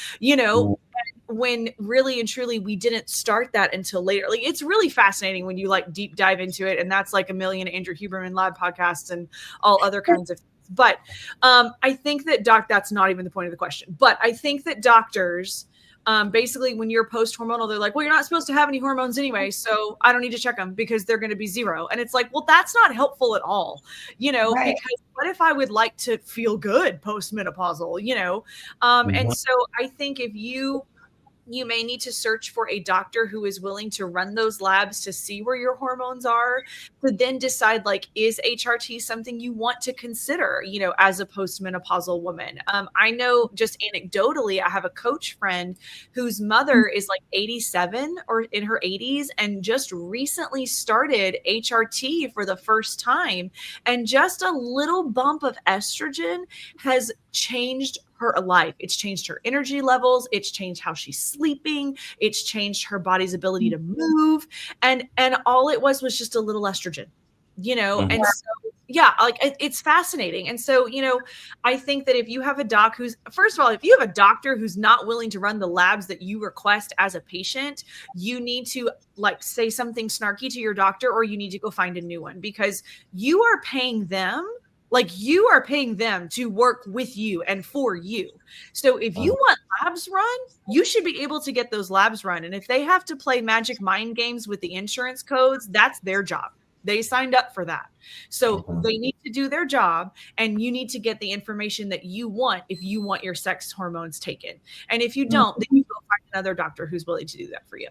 When really and truly we didn't start that until later. Like, it's really fascinating when you like deep dive into it. And that's like a million Andrew Huberman Lab podcasts and all other kinds of things. But I think that that's not even the point of the question. But I think that doctors, basically when you're post-hormonal, they're like, well, you're not supposed to have any hormones anyway, so I don't need to check them because they're going to be zero. And it's like, well, that's not helpful at all, right. Because what if I would like to feel good post-menopausal, And so I think if you may need to search for a doctor who is willing to run those labs to see where your hormones are, to then decide, like, is HRT something you want to consider, as a postmenopausal woman? I know just anecdotally, I have a coach friend whose mother is like 87 or in her 80s and just recently started HRT for the first time. And just a little bump of estrogen has changed her life. It's changed her energy levels. It's changed how she's sleeping. It's changed her body's ability to move. And all it was just a little estrogen, And so, it's fascinating. And so, I think that if you have a doc first of all, if you have a doctor who's not willing to run the labs that you request as a patient, you need to like say something snarky to your doctor, or you need to go find a new one, because you are paying them. Like, you are paying them to work with you and for you. So if you want labs run, you should be able to get those labs run. And if they have to play magic mind games with the insurance codes, that's their job. They signed up for that. So they need to do their job, and you need to get the information that you want if you want your sex hormones taken. And if you don't, then you go find another doctor who's willing to do that for you.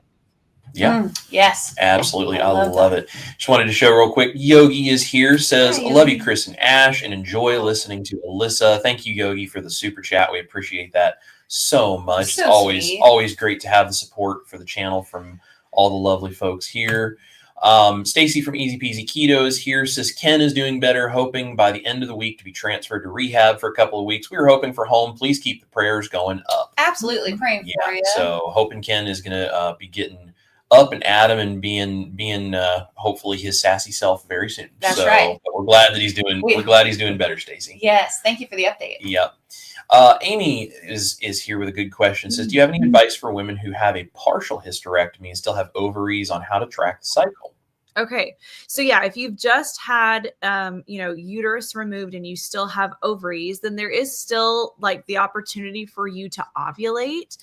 Yeah. Yes. Absolutely. I love it. Just wanted to show real quick. Yogi is here, says, Hi, I love you, Yogi. Chris and Ash, and enjoy listening to Alyssa. Thank you, Yogi, for the super chat. We appreciate that so much. So It's always sweet. always great to have the support for the channel from all the lovely folks here. Stacy from Easy Peasy Keto is here, says Ken is doing better, hoping by the end of the week to be transferred to rehab for a couple of weeks. We were hoping for home. Please keep the prayers going up. Absolutely praying for you. So hoping Ken is going to be getting up and at him and being hopefully his sassy self very soon. That's right. But we're glad that he's doing. We're glad he's doing better, Stacy. Yes, thank you for the update. Yep. Amy is here with a good question. Says, do you have any advice for women who have a partial hysterectomy and still have ovaries on how to track the cycle? Okay. So yeah, if you've just had, uterus removed and you still have ovaries, then there is still like the opportunity for you to ovulate.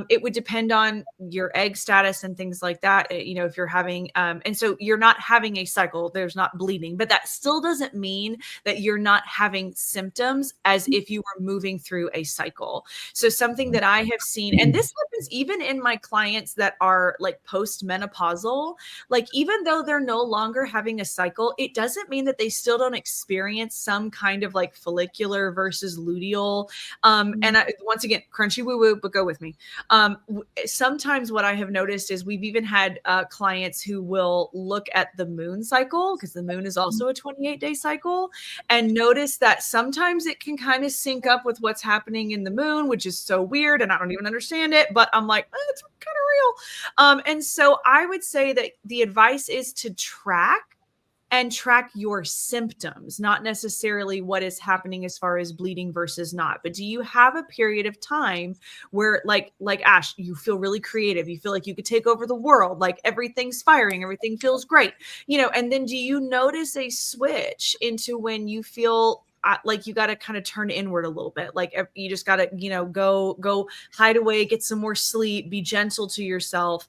It would depend on your egg status and things like that. If you're having, and so you're not having a cycle, there's not bleeding, but that still doesn't mean that you're not having symptoms as if you were moving through a cycle. So something that I have seen, and this happens even in my clients that are like post-menopausal, like even though they're no longer having a cycle, it doesn't mean that they still don't experience some kind of like follicular versus luteal. Once again, crunchy woo woo, but go with me. Sometimes what I have noticed is we've even had clients who will look at the moon cycle, because the moon is also a 28-day cycle, and notice that sometimes it can kind of sync up with what's happening in the moon, which is so weird. And I don't even understand it, but I'm like, it's kind of real. And so I would say that the advice is to track your symptoms, not necessarily what is happening as far as bleeding versus not. But do you have a period of time where like Ash, you feel really creative, you feel like you could take over the world, like everything's firing, everything feels great, and then do you notice a switch into when you feel like you got to kind of turn inward a little bit, like you just got to, go hide away, get some more sleep, be gentle to yourself.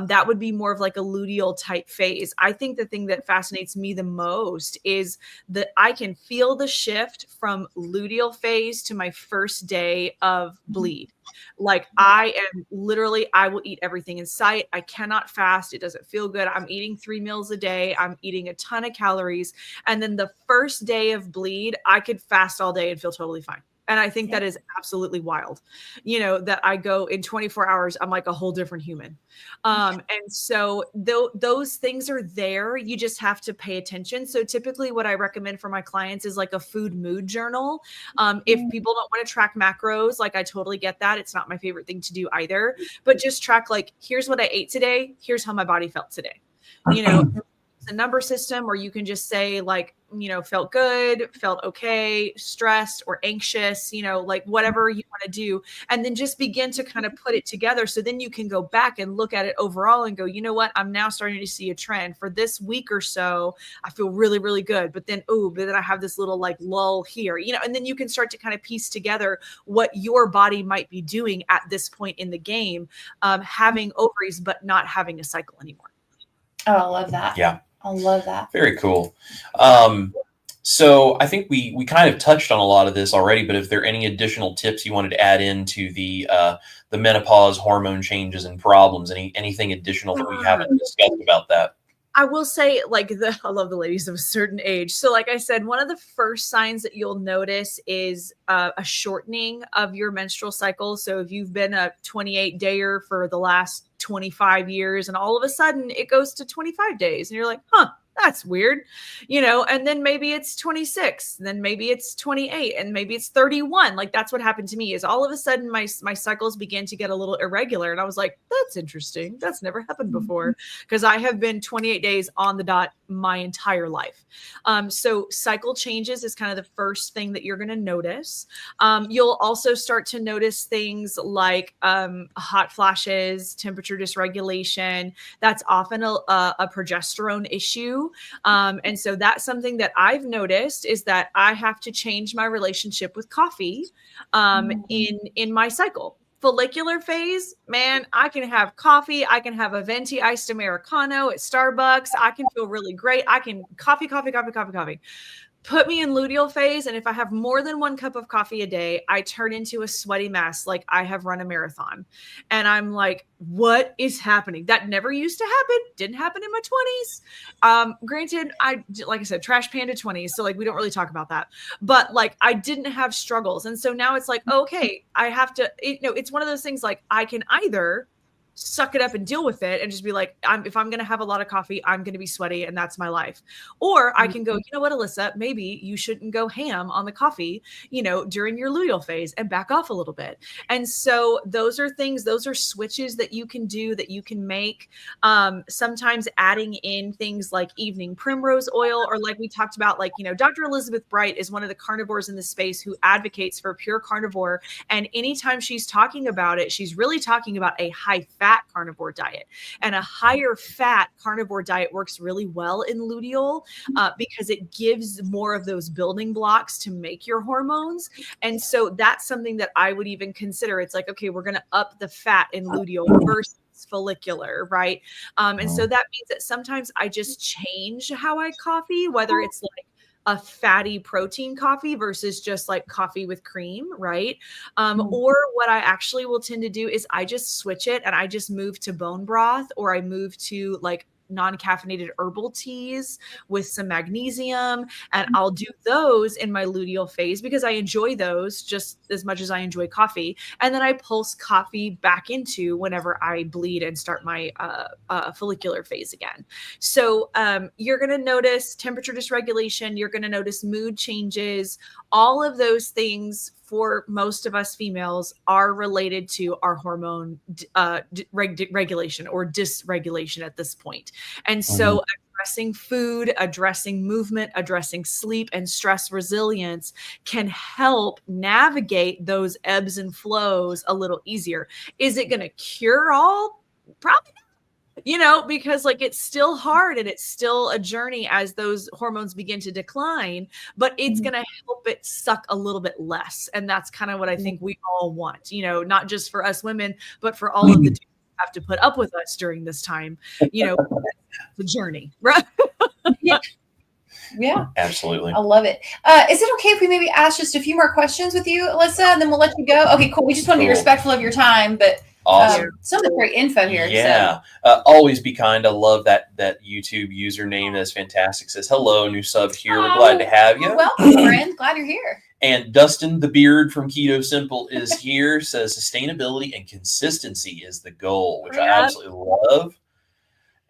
That would be more of like a luteal type phase. I think the thing that fascinates me the most is that I can feel the shift from luteal phase to my first day of bleed. Like I will eat everything in sight. I cannot fast. It doesn't feel good. I'm eating 3 meals a day. I'm eating a ton of calories. And then the first day of bleed, I could fast all day and feel totally fine. And I think that is absolutely wild, that I go in 24 hours, I'm like a whole different human. And so those things are there. You just have to pay attention. So typically what I recommend for my clients is like a food mood journal. If people don't want to track macros, like I totally get that. It's not my favorite thing to do either, but just track like, here's what I ate today. Here's how my body felt today. A number system, or you can just say like, felt good, felt okay, stressed or anxious, like whatever you want to do. And then just begin to kind of put it together. So then you can go back and look at it overall and go, you know what, I'm now starting to see a trend for this week or so. I feel really, really good. But then I have this little like lull here, and then you can start to kind of piece together what your body might be doing at this point in the game, having ovaries, but not having a cycle anymore. Oh, I love that. Yeah. I love that. Very cool. So I think we kind of touched on a lot of this already, but if there are any additional tips you wanted to add into the menopause, hormone changes and problems, anything additional that we haven't discussed about that? I will say, I love the ladies of a certain age. So like I said, one of the first signs that you'll notice is a shortening of your menstrual cycle. So if you've been a 28-dayer for the last 25 years and all of a sudden it goes to 25 days and you're like, that's weird, and then maybe it's 26, then maybe it's 28, and maybe it's 31. Like that's what happened to me, is all of a sudden my cycles began to get a little irregular. And I was like, that's interesting. That's never happened before, because I have been 28 days on the dot my entire life. So cycle changes is kind of the first thing that you're going to notice. You'll also start to notice things like hot flashes, temperature dysregulation. That's often a progesterone issue. And so that's something that I've noticed, is that I have to change my relationship with coffee in my cycle. Follicular phase, man, I can have coffee. I can have a venti iced Americano at Starbucks. I can feel really great. I can coffee. put me in luteal phase, and if I have more than 1 cup of coffee a day, I turn into a sweaty mess like I have run a marathon. And I'm like, what is happening? That never used to happen. Didn't happen in my 20s. Granted, like I said, trash panda 20s, so like we don't really talk about that. But like I didn't have struggles. And so now it's like, okay, I have to, it's one of those things like I can either suck it up and deal with it and just be like, if I'm going to have a lot of coffee, I'm going to be sweaty and that's my life. Or I can go, you know what, Alyssa, maybe you shouldn't go ham on the coffee, during your luteal phase and back off a little bit. And so those are things, those are switches that you can do, that you can make. Sometimes adding in things like evening primrose oil, or like we talked about, like, Dr. Elizabeth Bright is one of the carnivores in the space who advocates for pure carnivore. And anytime she's talking about it, she's really talking about a high fat carnivore diet, and a higher fat carnivore diet works really well in luteal because it gives more of those building blocks to make your hormones. And so that's something that I would even consider. It's like, okay, we're going to up the fat in luteal versus follicular, right? And so that means that sometimes I just change how I coffee, whether it's like a fatty protein coffee versus just like coffee with cream, right? Or what I actually will tend to do is I just switch it and I just move to bone broth, or I move to like non-caffeinated herbal teas with some magnesium, and I'll do those in my luteal phase because I enjoy those just as much as I enjoy coffee. And then I pulse coffee back into whenever I bleed and start my follicular phase again. So you're going to notice temperature dysregulation, you're going to notice mood changes. All of those things for most of us females are related to our hormone regulation or dysregulation at this point. And so addressing food, addressing movement, addressing sleep and stress resilience can help navigate those ebbs and flows a little easier. Is it going to cure all? Probably not. Because like it's still hard and it's still a journey as those hormones begin to decline, but it's going to help it suck a little bit less. And that's kind of what I think we all want, not just for us women, but for all of the dudes who have to put up with us during this time, the journey, right? Yeah, absolutely. I love it. Is it okay if we maybe ask just a few more questions with you, Alyssa, and then we'll let you go? Okay, cool. We just want to be respectful of your time, but awesome. Some of the great info here. Yeah. So. Always be kind. I love that YouTube username. That's fantastic. It says, hello, new sub here. We're glad to have you. Welcome, friend. Glad you're here. And Dustin the Beard from Keto Simple is here. Says sustainability and consistency is the goal, which I absolutely love.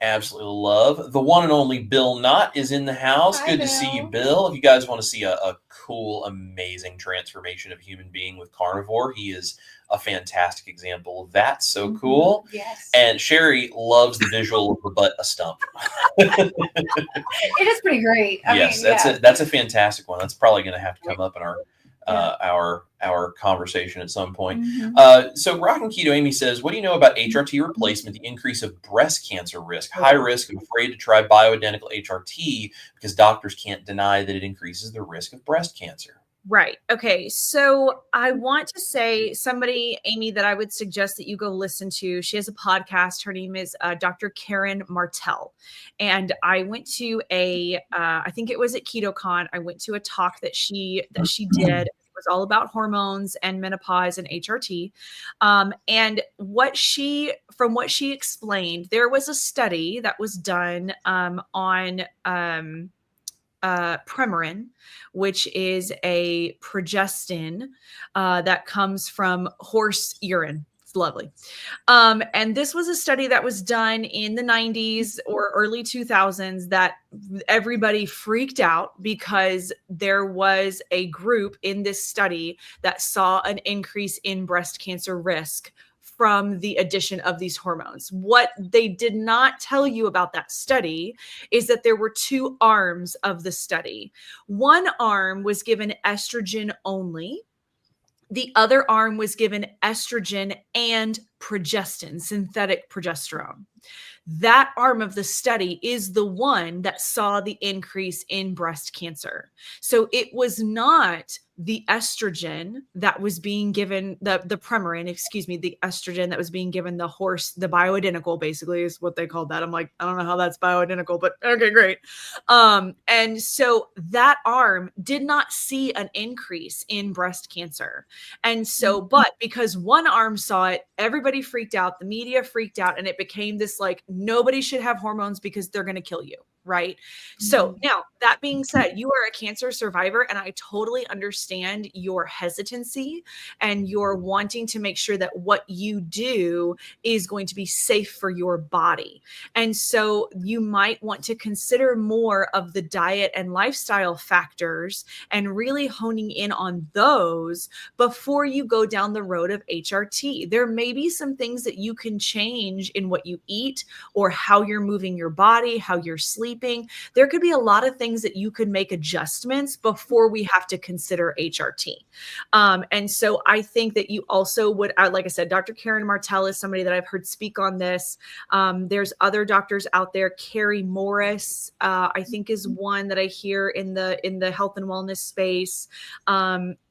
Absolutely love. The one and only Bill Knott is in the house. Hi, Good Bill. to see you, Bill. If you guys want to see a cool, amazing transformation of a human being with Carnivore, he is a fantastic example of that. So cool. Yes. And Sherry loves the visual of the butt a stump. It is pretty great. I mean, that's a fantastic one. That's probably going to have to come up in our conversation at some point. So Rockin' Keto Amy says, what do you know about HRT replacement, the increase of breast cancer risk? High risk. I'm afraid to try bioidentical HRT because doctors can't deny that it increases the risk of breast cancer. Right. Okay. So I want to say somebody, Amy, that I would suggest that you go listen to. She has a podcast. Her name is Dr. Karen Martell. And I went to I think it was at KetoCon. I went to a talk that she did. It was all about hormones and menopause and HRT. And from what she explained, there was a study that was done on Premarin, which is a progestin that comes from horse urine. It's lovely. And this was a study that was done in the 90s or early 2000s that everybody freaked out because there was a group in this study that saw an increase in breast cancer risk from the addition of these hormones. What they did not tell you about that study is that there were two arms of the study. One arm was given estrogen only. The other arm was given estrogen and progestin, synthetic progesterone. That arm of the study is the one that saw the increase in breast cancer. So it was not the estrogen that was being given, the Premarin, the estrogen that was being given the bioidentical, basically is what they called that. I'm like, I don't know how that's bioidentical, but okay, great. And so that arm did not see an increase in breast cancer. And so, but because one arm saw it, everybody freaked out, the media freaked out, and it became this like, nobody should have hormones because they're going to kill you. Right. So now that being said, you are a cancer survivor, and I totally understand your hesitancy and your wanting to make sure that what you do is going to be safe for your body. And so you might want to consider more of the diet and lifestyle factors and really honing in on those before you go down the road of HRT. There may be some things that you can change in what you eat or how you're moving your body, how you're sleeping. There could be a lot of things that you could make adjustments before we have to consider HRT. And so I think that you also would, like I said, Dr. Karen Martell is somebody that I've heard speak on this. There's other doctors out there. Carrie Morris, I think, is one that I hear in the health and wellness space.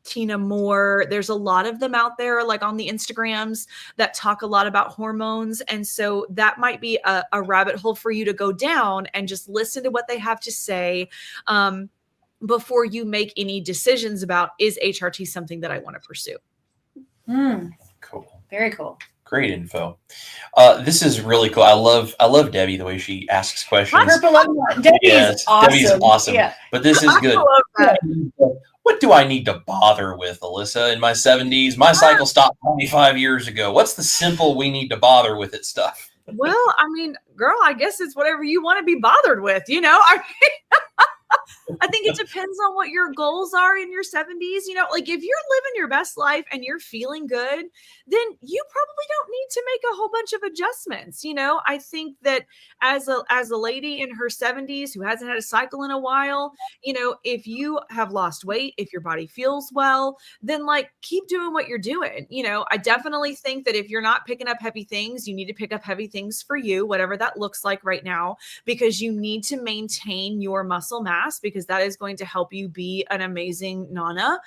Tina Moore. There's a lot of them out there, like on the Instagrams, that talk a lot about hormones. And so that might be a rabbit hole for you to go down and just listen to what they have to say before you make any decisions about, is HRT something that I want to pursue? Cool. Very cool. Great info. This is really cool. I love Debbie, the way she asks questions. Debbie's awesome. Debbie's awesome. Yeah. But this is good. I love that. What do I need to bother with, Alyssa? In my 70s, my cycle stopped 25 years ago. What's the simple we need to bother with it stuff? Well, I mean, girl, I guess it's whatever you want to be bothered with, you know? I think it depends on what your goals are in your 70s. You know, like if you're living your best life and you're feeling good, then you probably don't need to make a whole bunch of adjustments. You know, I think that as a lady in her 70s who hasn't had a cycle in a while, you know, if you have lost weight, if your body feels well, then like keep doing what you're doing. You know, I definitely think that if you're not picking up heavy things, you need to pick up heavy things for you, whatever that looks like right now, because you need to maintain your muscle mass, because that is going to help you be an amazing nana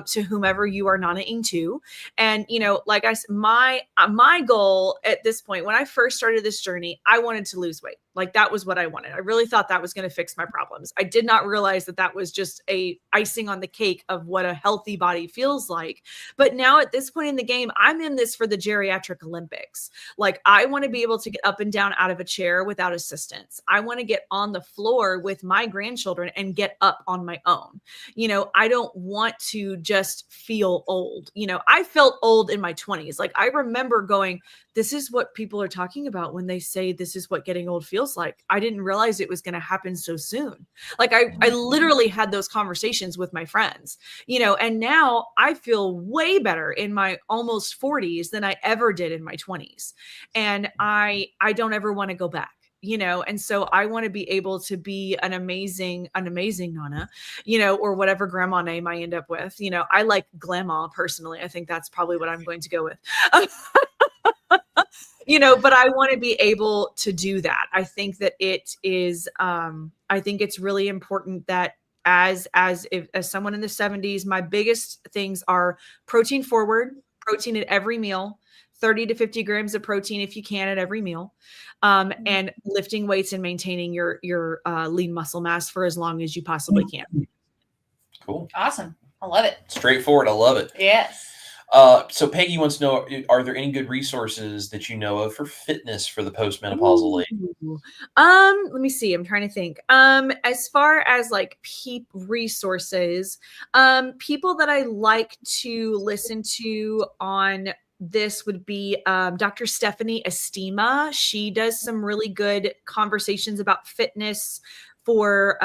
to whomever you are nanaing to. And, you know, like I said, my goal at this point, when I first started this journey, I wanted to lose weight. Like that was what I wanted. I really thought that was going to fix my problems. I did not realize that that was just a icing on the cake of what a healthy body feels like. But now at this point in the game, I'm in this for the geriatric Olympics. Like I want to be able to get up and down out of a chair without assistance. I want to get on the floor with my grandchildren and get up on my own. You know, I don't want to just feel old. You know, I felt old in my 20s. Like I remember going, this is what people are talking about when they say this is what getting old feels like. I didn't realize it was going to happen so soon. Like I literally had those conversations with my friends, you know, and now I feel way better in my almost 40s than I ever did in my 20s. And I don't ever want to go back. You know, and so I want to be able to be an amazing nana, you know, or whatever grandma name I end up with. You know, I like Glamma personally. I think that's probably what I'm going to go with. You know, but I want to be able to do that. I think that it is, I think it's really important that as someone in the 70s, my biggest things are protein forward, protein at every meal, 30 to 50 grams of protein if you can at every meal, and lifting weights and maintaining your lean muscle mass for as long as you possibly can. Cool. Awesome. I love it. Straightforward. I love it. Yes. So Peggy wants to know, are there any good resources that you know of for fitness for the postmenopausal lady? Let me see. I'm trying to think. As far as like resources, people that I like to listen to on this would be Dr. Stephanie Estima. She does some really good conversations about fitness for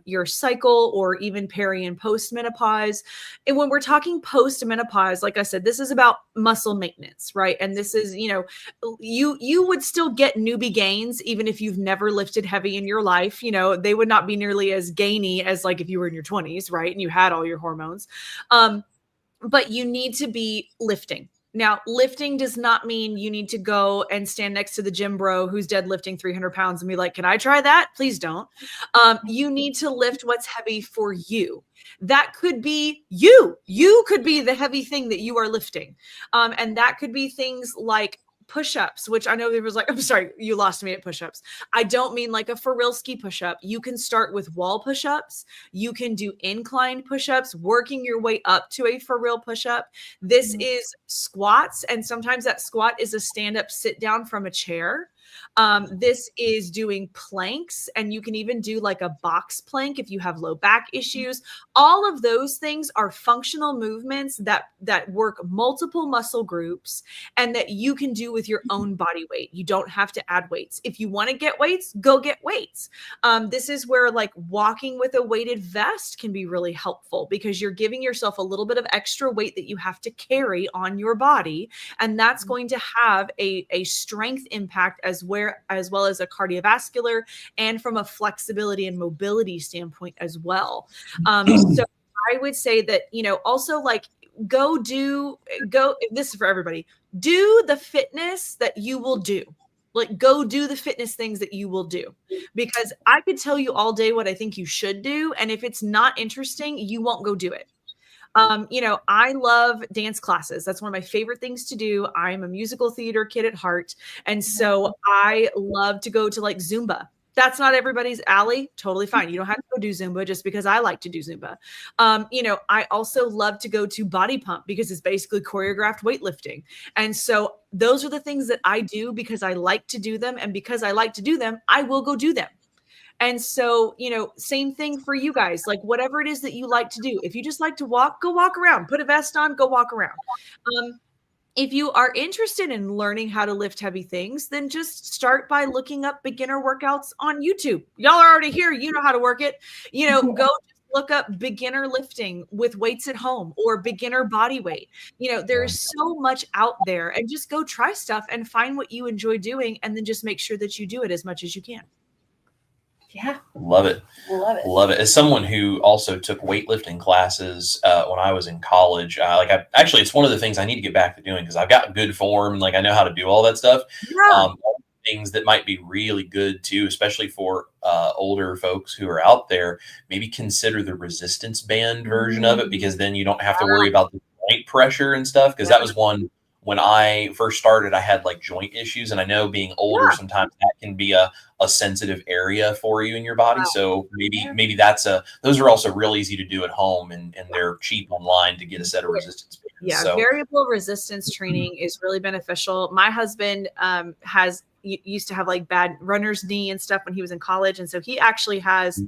your cycle or even peri and post menopause. And when we're talking post menopause, like I said, this is about muscle maintenance, right? And this is, you know, you would still get newbie gains even if you've never lifted heavy in your life. You know, they would not be nearly as gainy as like if you were in your 20s, right? And you had all your hormones. But you need to be lifting. Now, lifting does not mean you need to go and stand next to the gym bro who's deadlifting 300 pounds and be like, can I try that? Please don't. You need to lift what's heavy for you. That could be you. You could be the heavy thing that you are lifting. And that could be things like push-ups, which I know there was like, I'm sorry, you lost me at push-ups. I don't mean like a for real ski push-up. You can start with wall push-ups. You can do inclined push-ups, working your way up to a for real push-up. This is squats. And sometimes that squat is a stand-up sit down from a chair. This is doing planks, and you can even do like a box plank if you have low back issues. All of those things are functional movements that work multiple muscle groups and that you can do with your own body weight. You don't have to add weights. If you want to get weights, go get weights. This is where like walking with a weighted vest can be really helpful because you're giving yourself a little bit of extra weight that you have to carry on your body. And that's going to have a strength impact as well as a cardiovascular and from a flexibility and mobility standpoint as well. So I would say that, also like this is for everybody, do the fitness that you will do. Like go do the fitness things that you will do, because I could tell you all day what I think you should do. And if it's not interesting, you won't go do it. I love dance classes. That's one of my favorite things to do. I'm a musical theater kid at heart. And so I love to go to like Zumba. That's not everybody's alley. Totally fine. You don't have to go do Zumba just because I like to do Zumba. I also love to go to body pump because it's basically choreographed weightlifting. And so those are the things that I do because I like to do them. And because I like to do them, I will go do them. And so, same thing for you guys, like whatever it is that you like to do. If you just like to walk, go walk around, put a vest on, go walk around. If you are interested in learning how to lift heavy things, then just start by looking up beginner workouts on YouTube. Y'all are already here. You know how to work it. Go just look up beginner lifting with weights at home or beginner body weight. There's so much out there, and just go try stuff and find what you enjoy doing. And then just make sure that you do it as much as you can. Yeah. Love it. Love it. As someone who also took weightlifting classes when I was in college, actually, it's one of the things I need to get back to doing because I've got good form. Like I know how to do all that stuff. Yeah. Things that might be really good too, especially for older folks who are out there, maybe consider the resistance band version of it, because then you don't have to worry about the joint pressure and stuff. Because that was one. When I first started, I had like joint issues, and I know being older, sometimes that can be a sensitive area for you in your body. So maybe those are also real easy to do at home, and they're cheap online to get a set of resistance bands. Yeah. So variable resistance training is really beneficial. My husband used to have like bad runner's knee and stuff when he was in college. And so he actually has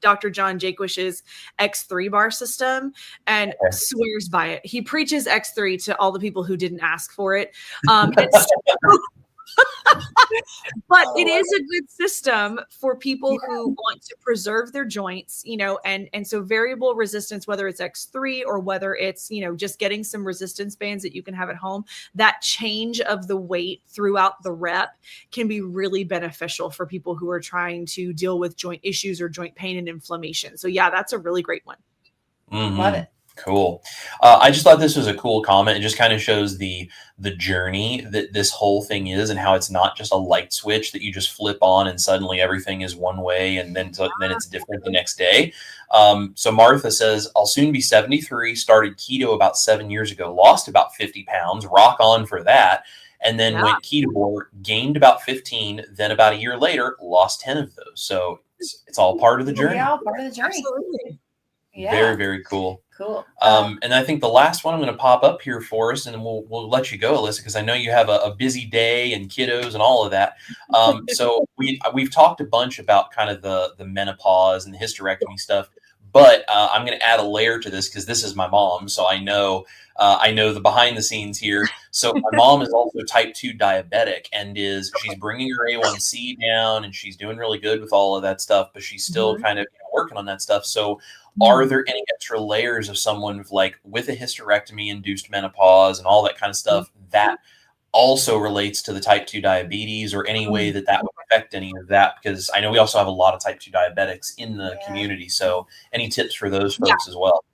Dr. John Jaquish's X3 bar system and swears by it. He preaches X3 to all the people who didn't ask for it. But it is a good system for people who want to preserve their joints, and so variable resistance, whether it's X3 or whether it's, just getting some resistance bands that you can have at home, that change of the weight throughout the rep can be really beneficial for people who are trying to deal with joint issues or joint pain and inflammation. So yeah, that's a really great one. Mm-hmm. Love it. Cool. I just thought this was a cool comment. It just kind of shows the journey that this whole thing is, and how it's not just a light switch that you just flip on and suddenly everything is one way and then it's different the next day. So Martha says, I'll soon be 73, started keto about 7 years ago, lost about 50 pounds, rock on for that. And then went keto, gained about 15. Then about a year later, lost 10 of those. So it's all part of the journey. Yeah, part of the journey. Absolutely. Yeah. Very, very cool. Cool. And I think the last one I'm going to pop up here for us, and we'll let you go, Alyssa, because I know you have a busy day and kiddos and all of that. So we've talked a bunch about kind of the menopause and the hysterectomy stuff, but I'm going to add a layer to this because this is my mom, so I know the behind the scenes here. So my mom is also type 2 diabetic, and she's bringing her A1C down, and she's doing really good with all of that stuff, but she's still kind of working on that stuff. So are there any extra layers of someone with a hysterectomy induced menopause and all that kind of stuff that also relates to the type 2 diabetes, or any way that would affect any of that? Because I know we also have a lot of type 2 diabetics in the community. So any tips for those folks as well?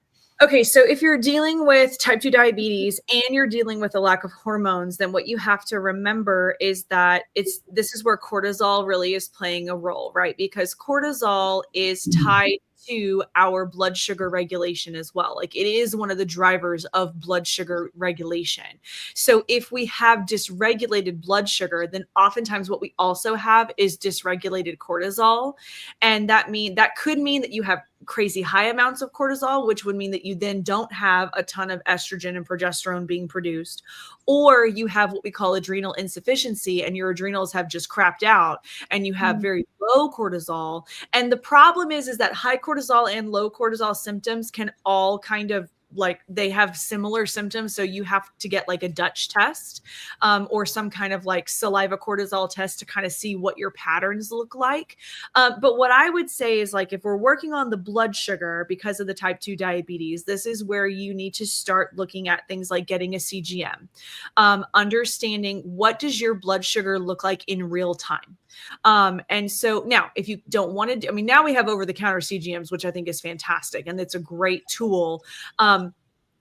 Okay, so if you're dealing with type 2 diabetes and you're dealing with a lack of hormones, then what you have to remember is that this is where cortisol really is playing a role, right? Because cortisol is tied to our blood sugar regulation as well. Like it is one of the drivers of blood sugar regulation. So if we have dysregulated blood sugar, then oftentimes what we also have is dysregulated cortisol. And that could mean that you have crazy high amounts of cortisol, which would mean that you then don't have a ton of estrogen and progesterone being produced, or you have what we call adrenal insufficiency and your adrenals have just crapped out and you have very low cortisol. And the problem is that high cortisol and low cortisol symptoms can all kind of like they have similar symptoms. So you have to get like a Dutch test or some kind of like saliva cortisol test to kind of see what your patterns look like. But what I would say is like, if we're working on the blood sugar because of the type 2 diabetes, this is where you need to start looking at things like getting a CGM, understanding what does your blood sugar look like in real time. And so now if you don't want to, now we have over-the-counter CGMs, which I think is fantastic. And it's a great tool.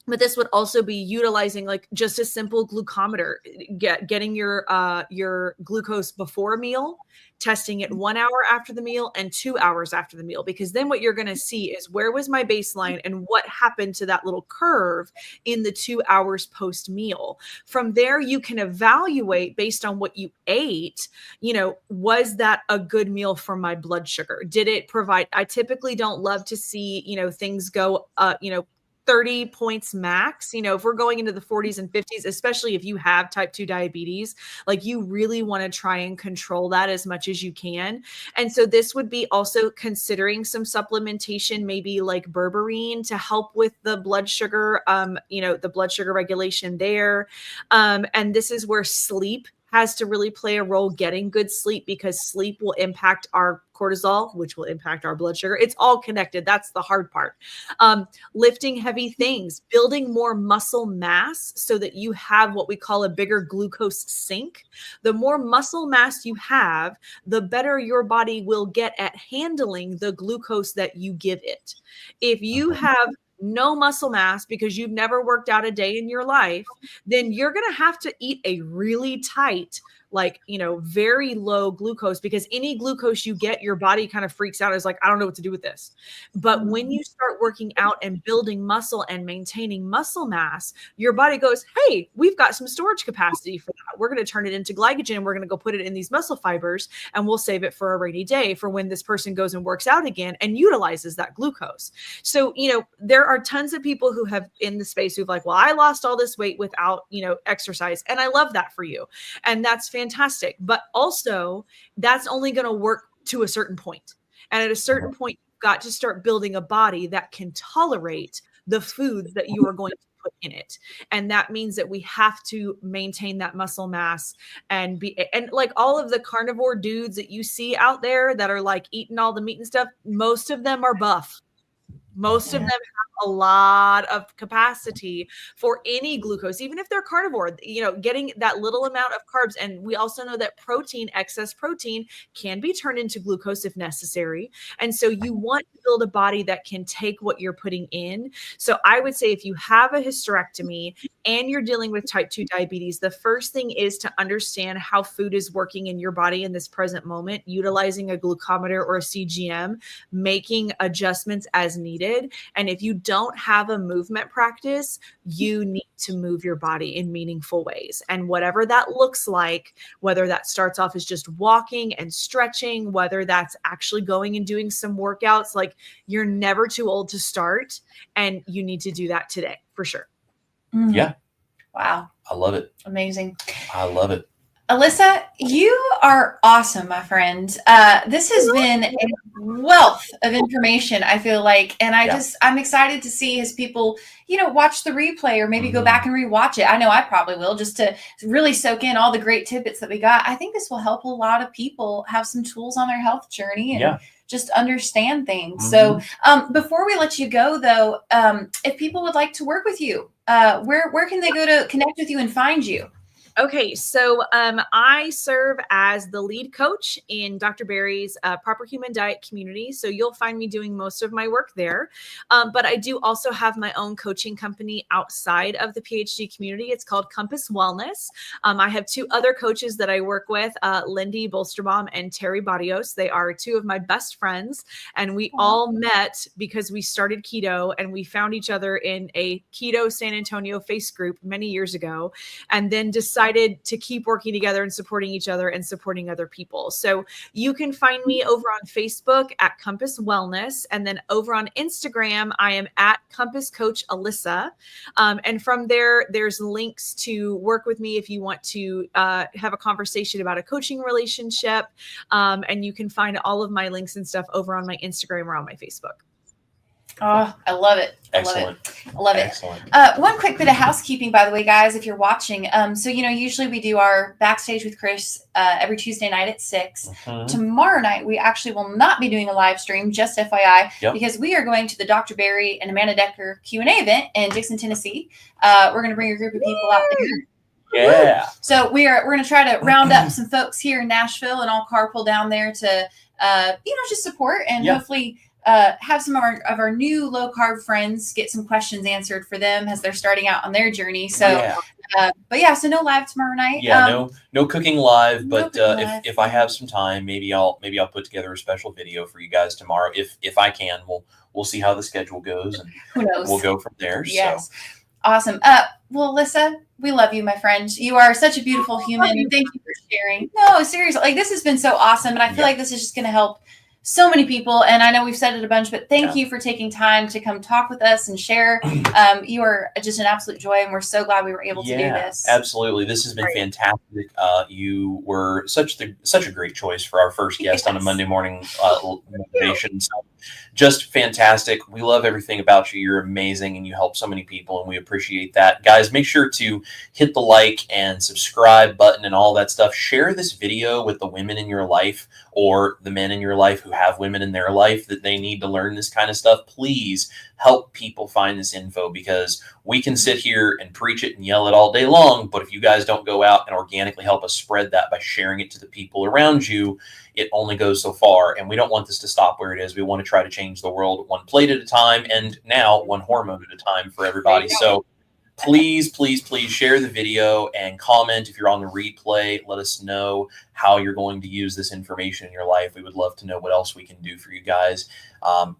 But this would also be utilizing like just a simple glucometer, getting your glucose before a meal, testing it 1 hour after the meal and 2 hours after the meal, because then what you're going to see is where was my baseline and what happened to that little curve in the 2 hours post meal. From there, you can evaluate based on what you ate, was that a good meal for my blood sugar? Did it provide, I typically don't love to see, things go, 30 points max. If we're going into the 40s and 50s, especially if you have type 2 diabetes, like you really want to try and control that as much as you can. And so this would be also considering some supplementation, maybe like berberine to help with the blood sugar, the blood sugar regulation there. And this is where sleep has to really play a role, getting good sleep, because sleep will impact our cortisol, which will impact our blood sugar. It's all connected. That's the hard part. Lifting heavy things, building more muscle mass so that you have what we call a bigger glucose sink. The more muscle mass you have, the better your body will get at handling the glucose that you give it. If you have no muscle mass because you've never worked out a day in your life, then you're going to have to eat a really tight, very low glucose, because any glucose you get, your body kind of freaks out. It's like, I don't know what to do with this. But when you start working out and building muscle and maintaining muscle mass, your body goes, hey, we've got some storage capacity for that. We're going to turn it into glycogen and we're going to go put it in these muscle fibers and we'll save it for a rainy day for when this person goes and works out again and utilizes that glucose. So, there are tons of people who have in the space who've like, well, I lost all this weight without, exercise. And I love that for you. And that's fantastic. But also that's only going to work to a certain point. And at a certain point, you've got to start building a body that can tolerate the foods that you are going to put in it. And that means that we have to maintain that muscle mass and like all of the carnivore dudes that you see out there that are like eating all the meat and stuff, most of them are buff. Most of them have a lot of capacity for any glucose, even if they're carnivore, getting that little amount of carbs. And we also know that excess protein can be turned into glucose if necessary. And so you want to build a body that can take what you're putting in. So I would say if you have a hysterectomy and you're dealing with type 2 diabetes, the first thing is to understand how food is working in your body in this present moment, utilizing a glucometer or a CGM, making adjustments as needed. And if you don't have a movement practice, you need to move your body in meaningful ways. And whatever that looks like, whether that starts off as just walking and stretching, whether that's actually going and doing some workouts, like you're never too old to start. And you need to do that today for sure. Mm-hmm. Yeah. Wow. I love it. Amazing. I love it. Alyssa, you are awesome, my friend. This has been a wealth of information, I feel like. And I'm excited to see as people, watch the replay or maybe go back and rewatch it. I know I probably will, just to really soak in all the great tidbits that we got. I think this will help a lot of people have some tools on their health journey and just understand things. So before we let you go, though, if people would like to work with you, where can they go to connect with you and find you? Okay, so I serve as the lead coach in Dr. Barry's Proper Human Diet community. So you'll find me doing most of my work there. But I do also have my own coaching company outside of the PhD community. It's called Compass Wellness. I have two other coaches that I work with, Lindy Bolsterbaum and Terry Barrios. They are two of my best friends. And we all met because we started keto, and we found each other in a Keto San Antonio face group many years ago, and then decided to keep working together and supporting each other and supporting other people. So you can find me over on Facebook at Compass Wellness. And then over on Instagram, I am at Compass Coach Alyssa. And from there, there's links to work with me if you want to have a conversation about a coaching relationship. And you can find all of my links and stuff over on my Instagram or on my Facebook. Oh, I love it. Excellent. I love it. Excellent. One quick bit of housekeeping, by the way, guys, if you're watching. So, usually we do our Backstage with Chris every Tuesday night at 6. Mm-hmm. Tomorrow night, we actually will not be doing a live stream, just FYI, because we are going to the Dr. Barry and Amanda Decker Q&A event in Dixon, Tennessee. We're going to bring a group of people out there. Yeah. So we're going to try to round up some folks here in Nashville and all carpool down there to, just support and hopefully have some of our new low carb friends get some questions answered for them as they're starting out on their journey. So, so no live tomorrow night. Yeah, no cooking live, no but cooking live. if I have some time, maybe I'll put together a special video for you guys tomorrow. If I can, we'll see how the schedule goes, and who knows? we'll go from there. Yes. So. Awesome. Well, Alyssa, we love you, my friend. You are such a beautiful human. And thank you for sharing. No, seriously, like this has been so awesome. And I feel like this is just going to help so many people. And I know we've said it a bunch, but thank you for taking time to come talk with us and share. You are just an absolute joy. And we're so glad we were able to do this. Absolutely. This has been fantastic. You were such a great choice for our first guest on a Monday morning motivation. So just fantastic. We love everything about you. You're amazing, and you help so many people, and we appreciate that. Guys, make sure to hit the like and subscribe button and all that stuff. Share this video with the women in your life or the men in your life who have women in their life that they need to learn this kind of stuff. Please help people find this info, because we can sit here and preach it and yell it all day long, but if you guys don't go out and organically help us spread that by sharing it to the people around you, it only goes so far. And we don't want this to stop where it is. We want to try to change the world one plate at a time, and now one hormone at a time for everybody. So please, please, please share the video and comment if you're on the replay. Let us know how you're going to use this information in your life. We would love to know what else we can do for you guys.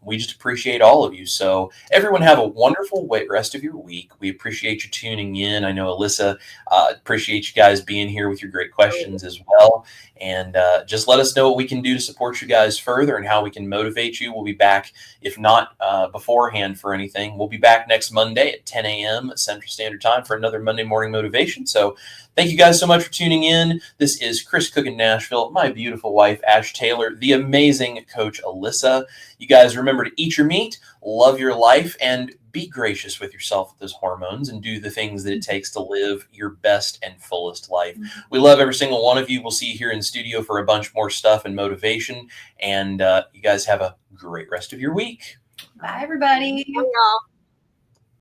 We just appreciate all of you. So everyone have a wonderful rest of your week. We appreciate you tuning in. I know Alyssa, appreciate you guys being here with your great questions as well. And just let us know what we can do to support you guys further and how we can motivate you. We'll be back, if not beforehand for anything, we'll be back next Monday at 10 a.m. Central Standard Time for another Monday morning motivation. So thank you guys so much for tuning in. This is Chris Cook in Nashville, my beautiful wife, Ash Taylor, the amazing Coach Alyssa. You guys remember to eat your meat, love your life, and be gracious with yourself with those hormones, and do the things that it takes to live your best and fullest life. We love every single one of you. We'll see you here in studio for a bunch more stuff and motivation. And you guys have a great rest of your week. Bye, everybody. Bye, y'all.